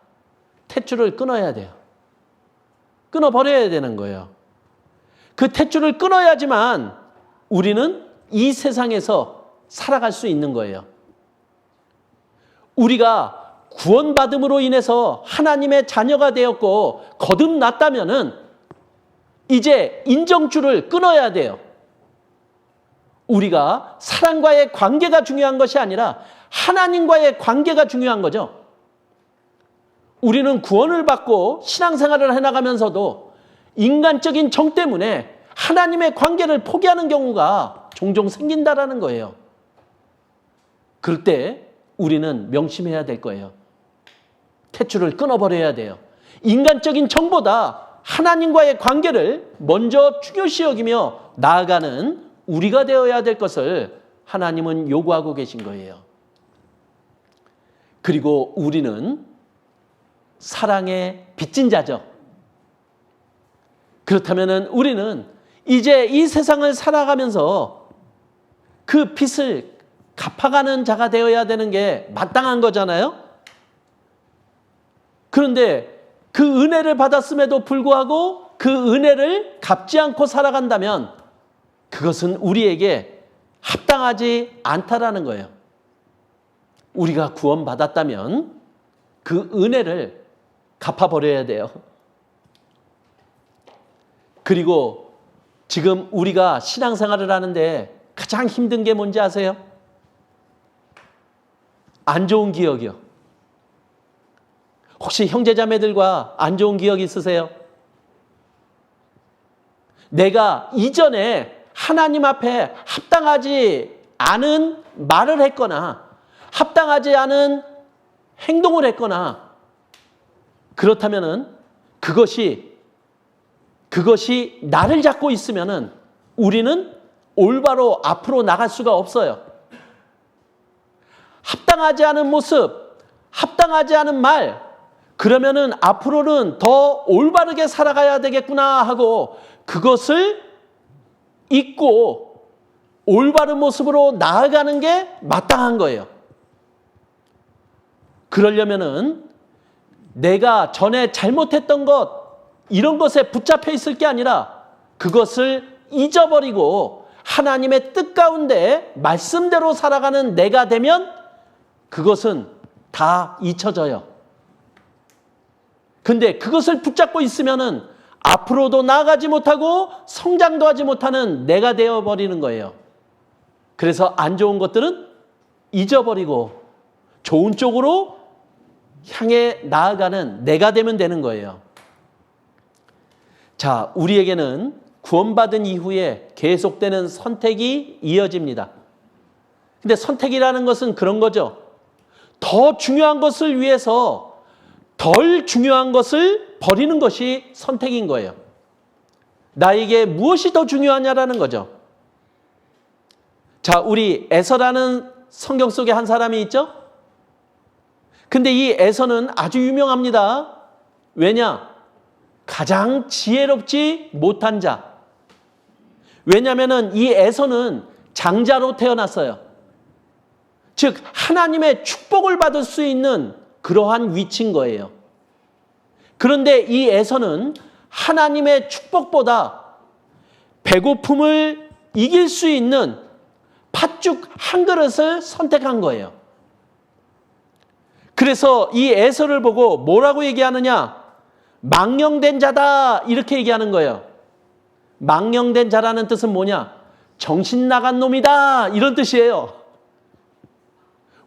탯줄을 끊어야 돼요. 끊어버려야 되는 거예요. 그 탯줄을 끊어야지만 우리는 이 세상에서 살아갈 수 있는 거예요. 우리가 구원받음으로 인해서 하나님의 자녀가 되었고 거듭났다면은 이제 인정줄을 끊어야 돼요. 우리가 사랑과의 관계가 중요한 것이 아니라 하나님과의 관계가 중요한 거죠. 우리는 구원을 받고 신앙생활을 해나가면서도 인간적인 정 때문에 하나님의 관계를 포기하는 경우가 종종 생긴다라는 거예요. 그럴 때 우리는 명심해야 될 거예요. 탯줄을 끊어버려야 돼요. 인간적인 정보다 하나님과의 관계를 먼저 중요시 여기며 나아가는 우리가 되어야 될 것을 하나님은 요구하고 계신 거예요. 그리고 우리는 사랑의 빚진 자죠. 그렇다면 우리는 이제 이 세상을 살아가면서 그 빚을 갚아가는 자가 되어야 되는 게 마땅한 거잖아요. 그런데 그 은혜를 받았음에도 불구하고 그 은혜를 갚지 않고 살아간다면 그것은 우리에게 합당하지 않다라는 거예요. 우리가 구원받았다면 그 은혜를 갚아버려야 돼요. 그리고 지금 우리가 신앙생활을 하는데 가장 힘든 게 뭔지 아세요? 안 좋은 기억이요. 혹시 형제자매들과 안 좋은 기억 있으세요? 내가 이전에 하나님 앞에 합당하지 않은 말을 했거나 합당하지 않은 행동을 했거나 그렇다면은 그것이 나를 잡고 있으면은 우리는 올바로 앞으로 나갈 수가 없어요. 합당하지 않은 모습, 합당하지 않은 말, 그러면은 앞으로는 더 올바르게 살아가야 되겠구나 하고 그것을 잊고 올바른 모습으로 나아가는 게 마땅한 거예요. 그러려면은 내가 전에 잘못했던 것, 이런 것에 붙잡혀 있을 게 아니라 그것을 잊어버리고 하나님의 뜻 가운데 말씀대로 살아가는 내가 되면 그것은 다 잊혀져요. 근데 그것을 붙잡고 있으면은 앞으로도 나아가지 못하고 성장도 하지 못하는 내가 되어버리는 거예요. 그래서 안 좋은 것들은 잊어버리고 좋은 쪽으로 향해 나아가는 내가 되면 되는 거예요. 자, 우리에게는 구원받은 이후에 계속되는 선택이 이어집니다. 근데 선택이라는 것은 그런 거죠. 더 중요한 것을 위해서 덜 중요한 것을 버리는 것이 선택인 거예요. 나에게 무엇이 더 중요하냐라는 거죠. 자, 우리 에서라는 성경 속에 한 사람이 있죠? 근데 이 에서는 아주 유명합니다. 왜냐? 가장 지혜롭지 못한 자. 왜냐하면 이 에서는 장자로 태어났어요. 즉 하나님의 축복을 받을 수 있는 그러한 위치인 거예요. 그런데 이 에서는 하나님의 축복보다 배고픔을 이길 수 있는 팥죽 한 그릇을 선택한 거예요. 그래서 이 에서를 보고 뭐라고 얘기하느냐? 망령된 자다 이렇게 얘기하는 거예요. 망령된 자라는 뜻은 뭐냐? 정신 나간 놈이다 이런 뜻이에요.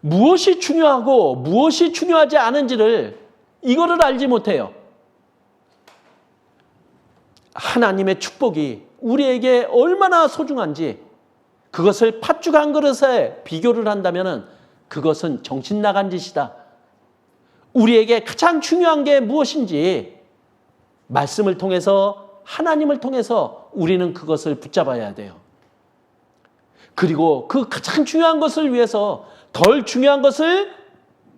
무엇이 중요하고 무엇이 중요하지 않은지를 이거를 알지 못해요. 하나님의 축복이 우리에게 얼마나 소중한지 그것을 팥죽 한 그릇에 비교를 한다면 그것은 정신 나간 짓이다. 우리에게 가장 중요한 게 무엇인지 말씀을 통해서, 하나님을 통해서 우리는 그것을 붙잡아야 돼요. 그리고 그 가장 중요한 것을 위해서 덜 중요한 것을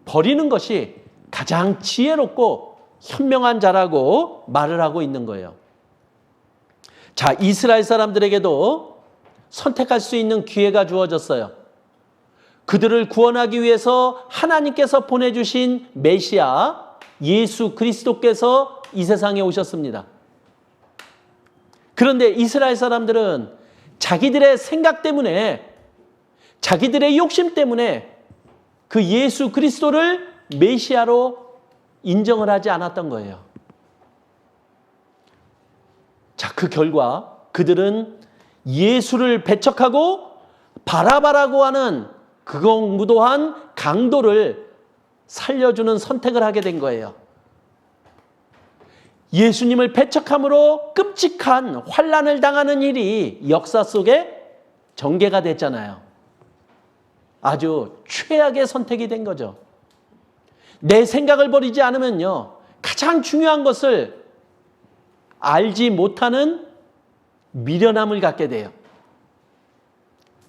버리는 것이 가장 지혜롭고 현명한 자라고 말을 하고 있는 거예요. 자, 이스라엘 사람들에게도 선택할 수 있는 기회가 주어졌어요. 그들을 구원하기 위해서 하나님께서 보내주신 메시아 예수 그리스도께서 이 세상에 오셨습니다. 그런데 이스라엘 사람들은 자기들의 생각 때문에, 자기들의 욕심 때문에 그 예수 그리스도를 메시아로 인정을 하지 않았던 거예요. 자, 그 결과 그들은 예수를 배척하고 바라바라고 하는 극악무도한 강도를 살려주는 선택을 하게 된 거예요. 예수님을 배척함으로 끔찍한 환난을 당하는 일이 역사 속에 전개가 됐잖아요. 아주 최악의 선택이 된 거죠. 내 생각을 버리지 않으면요, 가장 중요한 것을 알지 못하는 미련함을 갖게 돼요.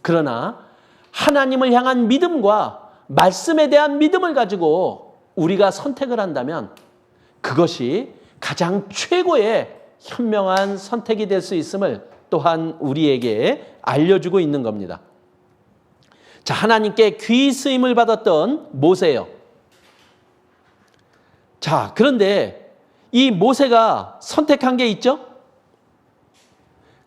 그러나 하나님을 향한 믿음과 말씀에 대한 믿음을 가지고 우리가 선택을 한다면 그것이 가장 최고의 현명한 선택이 될 수 있음을 또한 우리에게 알려주고 있는 겁니다. 자, 하나님께 귀히 쓰임을 받았던 모세요. 자, 그런데 이 모세가 선택한 게 있죠?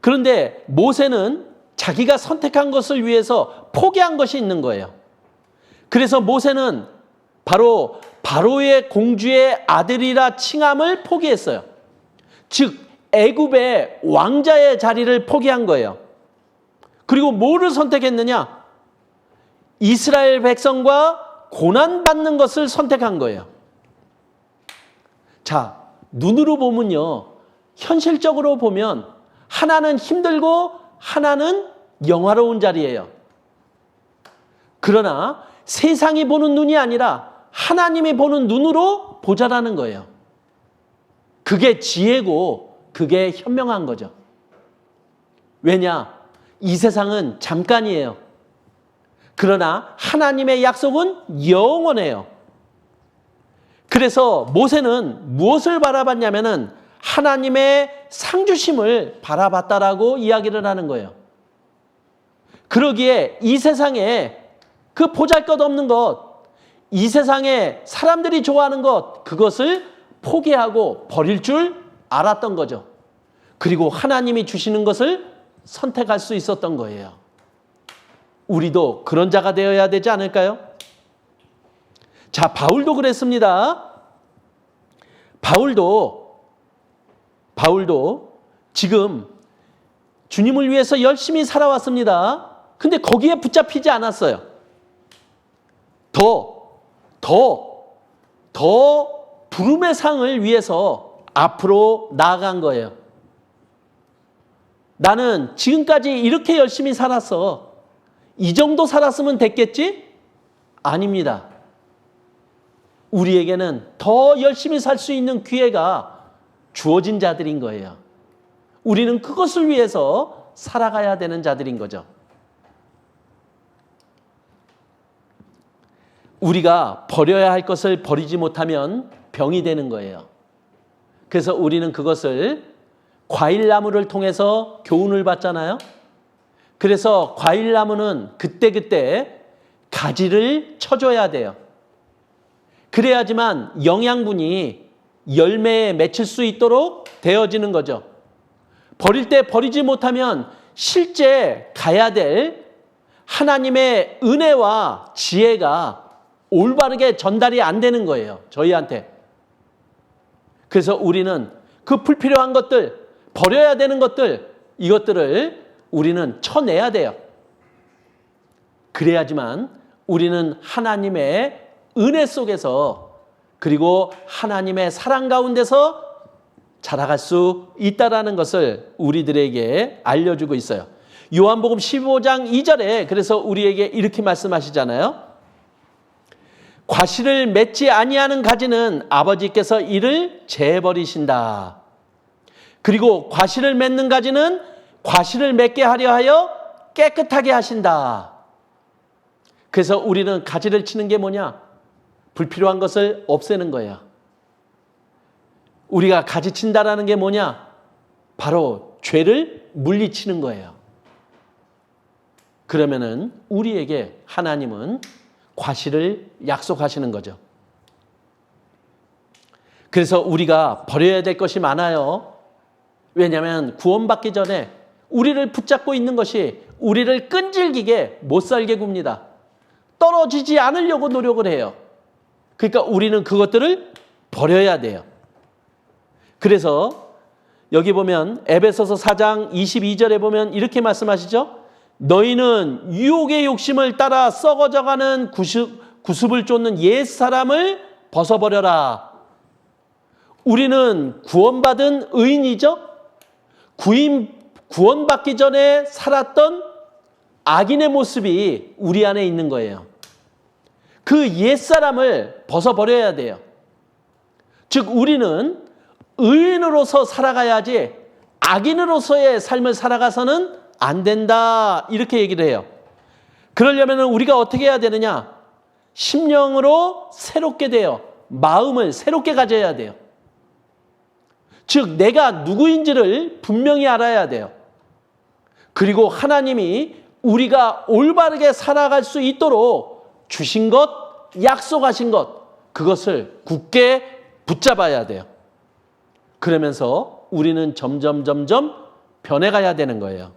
그런데 모세는 자기가 선택한 것을 위해서 포기한 것이 있는 거예요. 그래서 모세는 바로 바로의 공주의 아들이라 칭함을 포기했어요. 즉 애굽의 왕자의 자리를 포기한 거예요. 그리고 뭐를 선택했느냐? 이스라엘 백성과 고난받는 것을 선택한 거예요. 자, 눈으로 보면요, 현실적으로 보면 하나는 힘들고 하나는 영화로운 자리예요. 그러나 세상이 보는 눈이 아니라 하나님이 보는 눈으로 보자라는 거예요. 그게 지혜고 그게 현명한 거죠. 왜냐? 이 세상은 잠깐이에요. 그러나 하나님의 약속은 영원해요. 그래서 모세는 무엇을 바라봤냐면은 하나님의 상주심을 바라봤다라고 이야기를 하는 거예요. 그러기에 이 세상에 그 보잘것없는 것, 이 세상에 사람들이 좋아하는 것, 그것을 포기하고 버릴 줄 알았던 거죠. 그리고 하나님이 주시는 것을 선택할 수 있었던 거예요. 우리도 그런 자가 되어야 되지 않을까요? 자, 바울도 그랬습니다. 바울도 지금 주님을 위해서 열심히 살아왔습니다. 근데 거기에 붙잡히지 않았어요. 더 부름의 상을 위해서 앞으로 나아간 거예요. 나는 지금까지 이렇게 열심히 살았어. 이 정도 살았으면 됐겠지? 아닙니다. 우리에게는 더 열심히 살 수 있는 기회가 주어진 자들인 거예요. 우리는 그것을 위해서 살아가야 되는 자들인 거죠. 우리가 버려야 할 것을 버리지 못하면 병이 되는 거예요. 그래서 우리는 그것을 과일나무를 통해서 교훈을 받잖아요. 그래서 과일나무는 그때그때 가지를 쳐줘야 돼요. 그래야지만 영양분이 열매에 맺힐 수 있도록 되어지는 거죠. 버릴 때 버리지 못하면 실제 가야 될 하나님의 은혜와 지혜가 올바르게 전달이 안 되는 거예요. 저희한테. 그래서 우리는 그 불필요한 것들, 버려야 되는 것들, 이것들을 우리는 쳐내야 돼요. 그래야지만 우리는 하나님의 은혜 속에서 그리고 하나님의 사랑 가운데서 자라갈 수 있다라는 것을 우리들에게 알려주고 있어요. 요한복음 15장 2절에 그래서 우리에게 이렇게 말씀하시잖아요. 과실을 맺지 아니하는 가지는 아버지께서 이를 재버리신다. 그리고 과실을 맺는 가지는 과실을 맺게 하려 하여 깨끗하게 하신다. 그래서 우리는 가지를 치는 게 뭐냐? 불필요한 것을 없애는 거야. 우리가 가지 친다라는 게 뭐냐? 바로 죄를 물리치는 거예요. 그러면은 우리에게 하나님은 과실을 약속하시는 거죠. 그래서 우리가 버려야 될 것이 많아요. 왜냐하면 구원받기 전에 우리를 붙잡고 있는 것이 우리를 끈질기게 못 살게 굽니다. 떨어지지 않으려고 노력을 해요. 그러니까 우리는 그것들을 버려야 돼요. 그래서 여기 보면 에베소서 4장 22절에 보면 이렇게 말씀하시죠. 너희는 유혹의 욕심을 따라 썩어져가는 구습을 쫓는 옛사람을 벗어버려라. 우리는 구원받은 의인이죠. 구원받기 전에 살았던 악인의 모습이 우리 안에 있는 거예요. 그 옛사람을 벗어버려야 돼요. 즉 우리는 의인으로서 살아가야지 악인으로서의 삶을 살아가서는 안 된다. 이렇게 얘기를 해요. 그러려면 우리가 어떻게 해야 되느냐? 심령으로 새롭게 돼요. 마음을 새롭게 가져야 돼요. 즉 내가 누구인지를 분명히 알아야 돼요. 그리고 하나님이 우리가 올바르게 살아갈 수 있도록 주신 것, 약속하신 것, 그것을 굳게 붙잡아야 돼요. 그러면서 우리는 점점 변해가야 되는 거예요.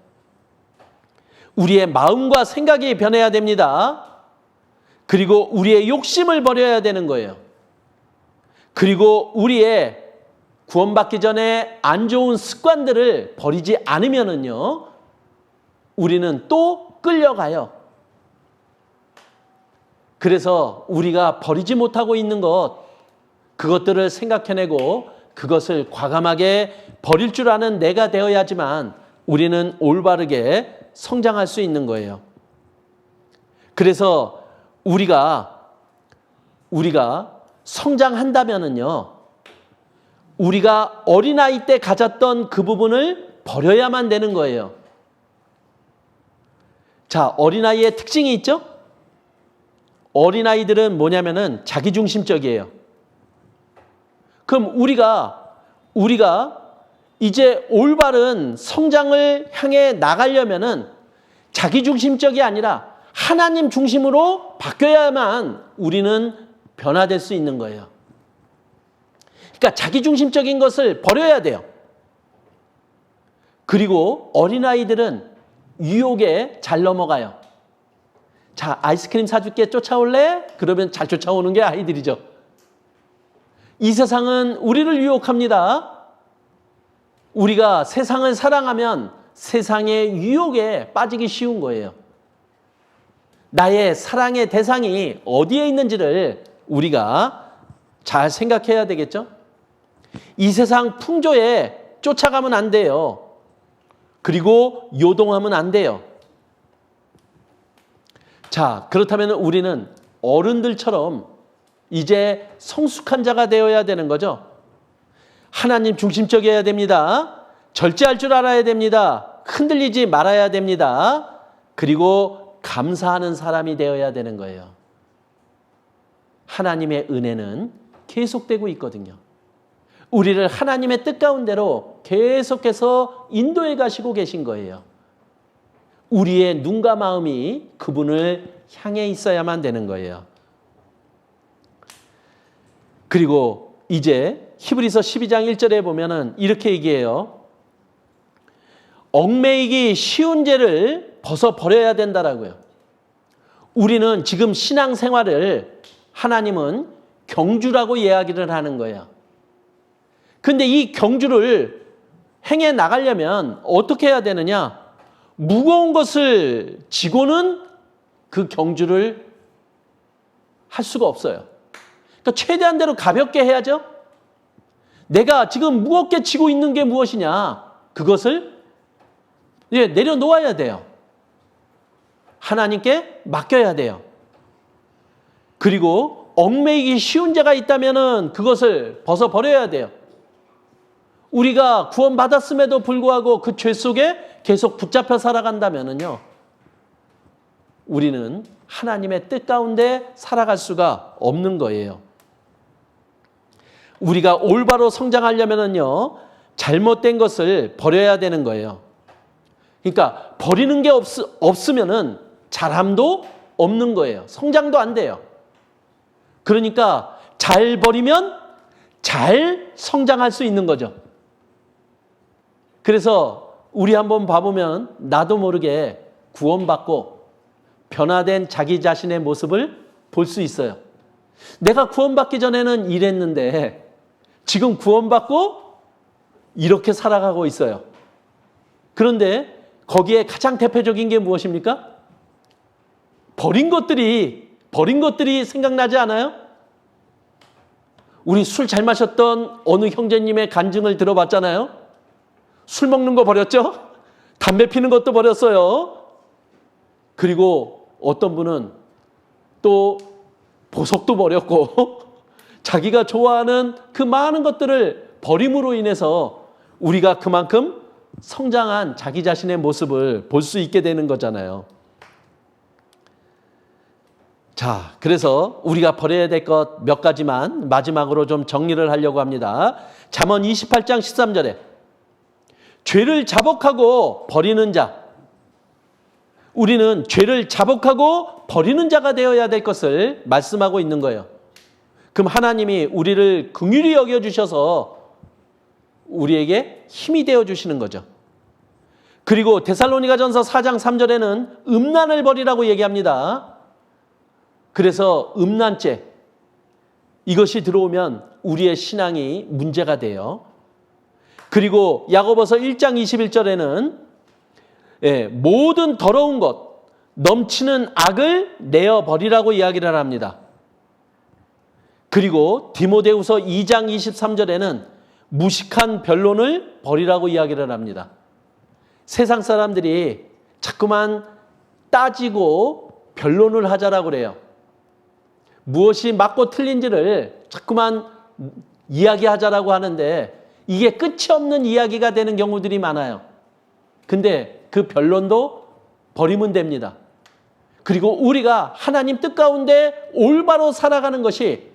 우리의 마음과 생각이 변해야 됩니다. 그리고 우리의 욕심을 버려야 되는 거예요. 그리고 우리의 구원받기 전에 안 좋은 습관들을 버리지 않으면은요, 우리는 또 끌려가요. 그래서 우리가 버리지 못하고 있는 것, 그것들을 생각해내고 그것을 과감하게 버릴 줄 아는 내가 되어야지만 우리는 올바르게 성장할 수 있는 거예요. 그래서 우리가 성장한다면은요, 우리가 어린아이 때 가졌던 그 부분을 버려야만 되는 거예요. 자, 어린아이의 특징이 있죠? 어린아이들은 뭐냐면은 자기중심적이에요. 그럼 우리가 이제 올바른 성장을 향해 나가려면은 자기중심적이 아니라 하나님 중심으로 바뀌어야만 우리는 변화될 수 있는 거예요. 그러니까 자기중심적인 것을 버려야 돼요. 그리고 어린아이들은 유혹에 잘 넘어가요. 자, 아이스크림 사줄게, 쫓아올래? 그러면 잘 쫓아오는 게 아이들이죠. 이 세상은 우리를 유혹합니다. 우리가 세상을 사랑하면 세상의 유혹에 빠지기 쉬운 거예요. 나의 사랑의 대상이 어디에 있는지를 우리가 잘 생각해야 되겠죠? 이 세상 풍조에 쫓아가면 안 돼요. 그리고 요동하면 안 돼요. 자, 그렇다면 우리는 어른들처럼 이제 성숙한 자가 되어야 되는 거죠. 하나님 중심적이어야 됩니다. 절제할 줄 알아야 됩니다. 흔들리지 말아야 됩니다. 그리고 감사하는 사람이 되어야 되는 거예요. 하나님의 은혜는 계속되고 있거든요. 우리를 하나님의 뜻 가운데로 계속해서 인도해 가시고 계신 거예요. 우리의 눈과 마음이 그분을 향해 있어야만 되는 거예요. 그리고 이제 히브리서 12장 1절에 보면은 이렇게 얘기해요. 얽매이기 쉬운 죄를 벗어버려야 된다라고요. 우리는 지금 신앙생활을 하나님은 경주라고 이야기를 하는 거예요. 근데 이 경주를 행해 나가려면 어떻게 해야 되느냐? 무거운 것을 지고는 그 경주를 할 수가 없어요. 그러니까 최대한대로 가볍게 해야죠. 내가 지금 무겁게 지고 있는 게 무엇이냐? 그것을 예, 내려놓아야 돼요. 하나님께 맡겨야 돼요. 그리고 얽매이기 쉬운 죄가 있다면은 그것을 벗어버려야 돼요. 우리가 구원받았음에도 불구하고 그 죄 속에 계속 붙잡혀 살아간다면은요, 우리는 하나님의 뜻 가운데 살아갈 수가 없는 거예요. 우리가 올바로 성장하려면은요, 잘못된 것을 버려야 되는 거예요. 그러니까 버리는 게 없으면은 자람도 없는 거예요. 성장도 안 돼요. 그러니까 잘 버리면 잘 성장할 수 있는 거죠. 그래서 우리 한번 봐보면 나도 모르게 구원받고 변화된 자기 자신의 모습을 볼 수 있어요. 내가 구원받기 전에는 이랬는데 지금 구원받고 이렇게 살아가고 있어요. 그런데 거기에 가장 대표적인 게 무엇입니까? 버린 것들이 생각나지 않아요? 우리 술 잘 마셨던 어느 형제님의 간증을 들어봤잖아요. 술 먹는 거 버렸죠? 담배 피는 것도 버렸어요. 그리고 어떤 분은 또 보석도 버렸고 자기가 좋아하는 그 많은 것들을 버림으로 인해서 우리가 그만큼 성장한 자기 자신의 모습을 볼 수 있게 되는 거잖아요. 자, 그래서 우리가 버려야 될 것 몇 가지만 마지막으로 좀 정리를 하려고 합니다. 잠언 28장 13절에 죄를 자복하고 버리는 자, 우리는 죄를 자복하고 버리는 자가 되어야 될 것을 말씀하고 있는 거예요. 그럼 하나님이 우리를 긍휼히 여겨주셔서 우리에게 힘이 되어주시는 거죠. 그리고 데살로니가전서 4장 3절에는 음란을 버리라고 얘기합니다. 그래서 음란죄, 이것이 들어오면 우리의 신앙이 문제가 돼요. 그리고 야고보서 1장 21절에는 모든 더러운 것, 넘치는 악을 내어버리라고 이야기를 합니다. 그리고 디모데후서 2장 23절에는 무식한 변론을 버리라고 이야기를 합니다. 세상 사람들이 자꾸만 따지고 변론을 하자라고 그래요. 무엇이 맞고 틀린지를 자꾸만 이야기하자라고 하는데 이게 끝이 없는 이야기가 되는 경우들이 많아요. 근데 그 변론도 버리면 됩니다. 그리고 우리가 하나님 뜻 가운데 올바로 살아가는 것이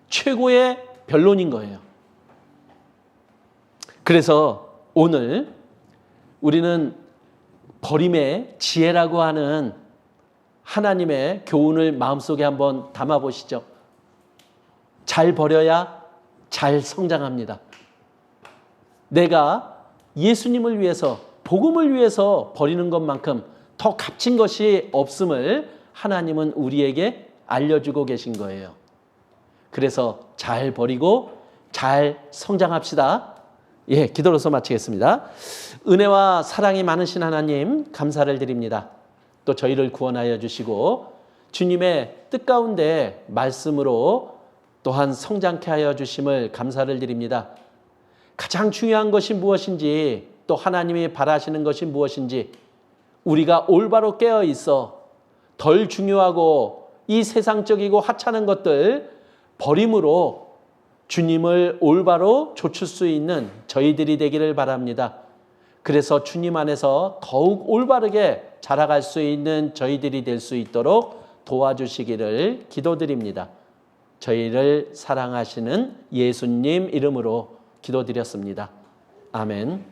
최고의 변론인 거예요. 그래서 오늘 우리는 버림의 지혜라고 하는 하나님의 교훈을 마음속에 한번 담아보시죠. 잘 버려야 잘 성장합니다. 내가 예수님을 위해서, 복음을 위해서 버리는 것만큼 더 값진 것이 없음을 하나님은 우리에게 알려주고 계신 거예요. 그래서 잘 버리고 잘 성장합시다. 예, 기도로서 마치겠습니다. 은혜와 사랑이 많으신 하나님 감사를 드립니다. 또 저희를 구원하여 주시고 주님의 뜻 가운데 말씀으로 또한 성장케 하여 주심을 감사를 드립니다. 가장 중요한 것이 무엇인지, 또 하나님이 바라시는 것이 무엇인지 우리가 올바로 깨어 있어 덜 중요하고 이 세상적이고 하찮은 것들 버림으로 주님을 올바로 좇을 수 있는 저희들이 되기를 바랍니다. 그래서 주님 안에서 더욱 올바르게 자라갈 수 있는 저희들이 될 수 있도록 도와주시기를 기도드립니다. 저희를 사랑하시는 예수님 이름으로 기도드렸습니다. 아멘.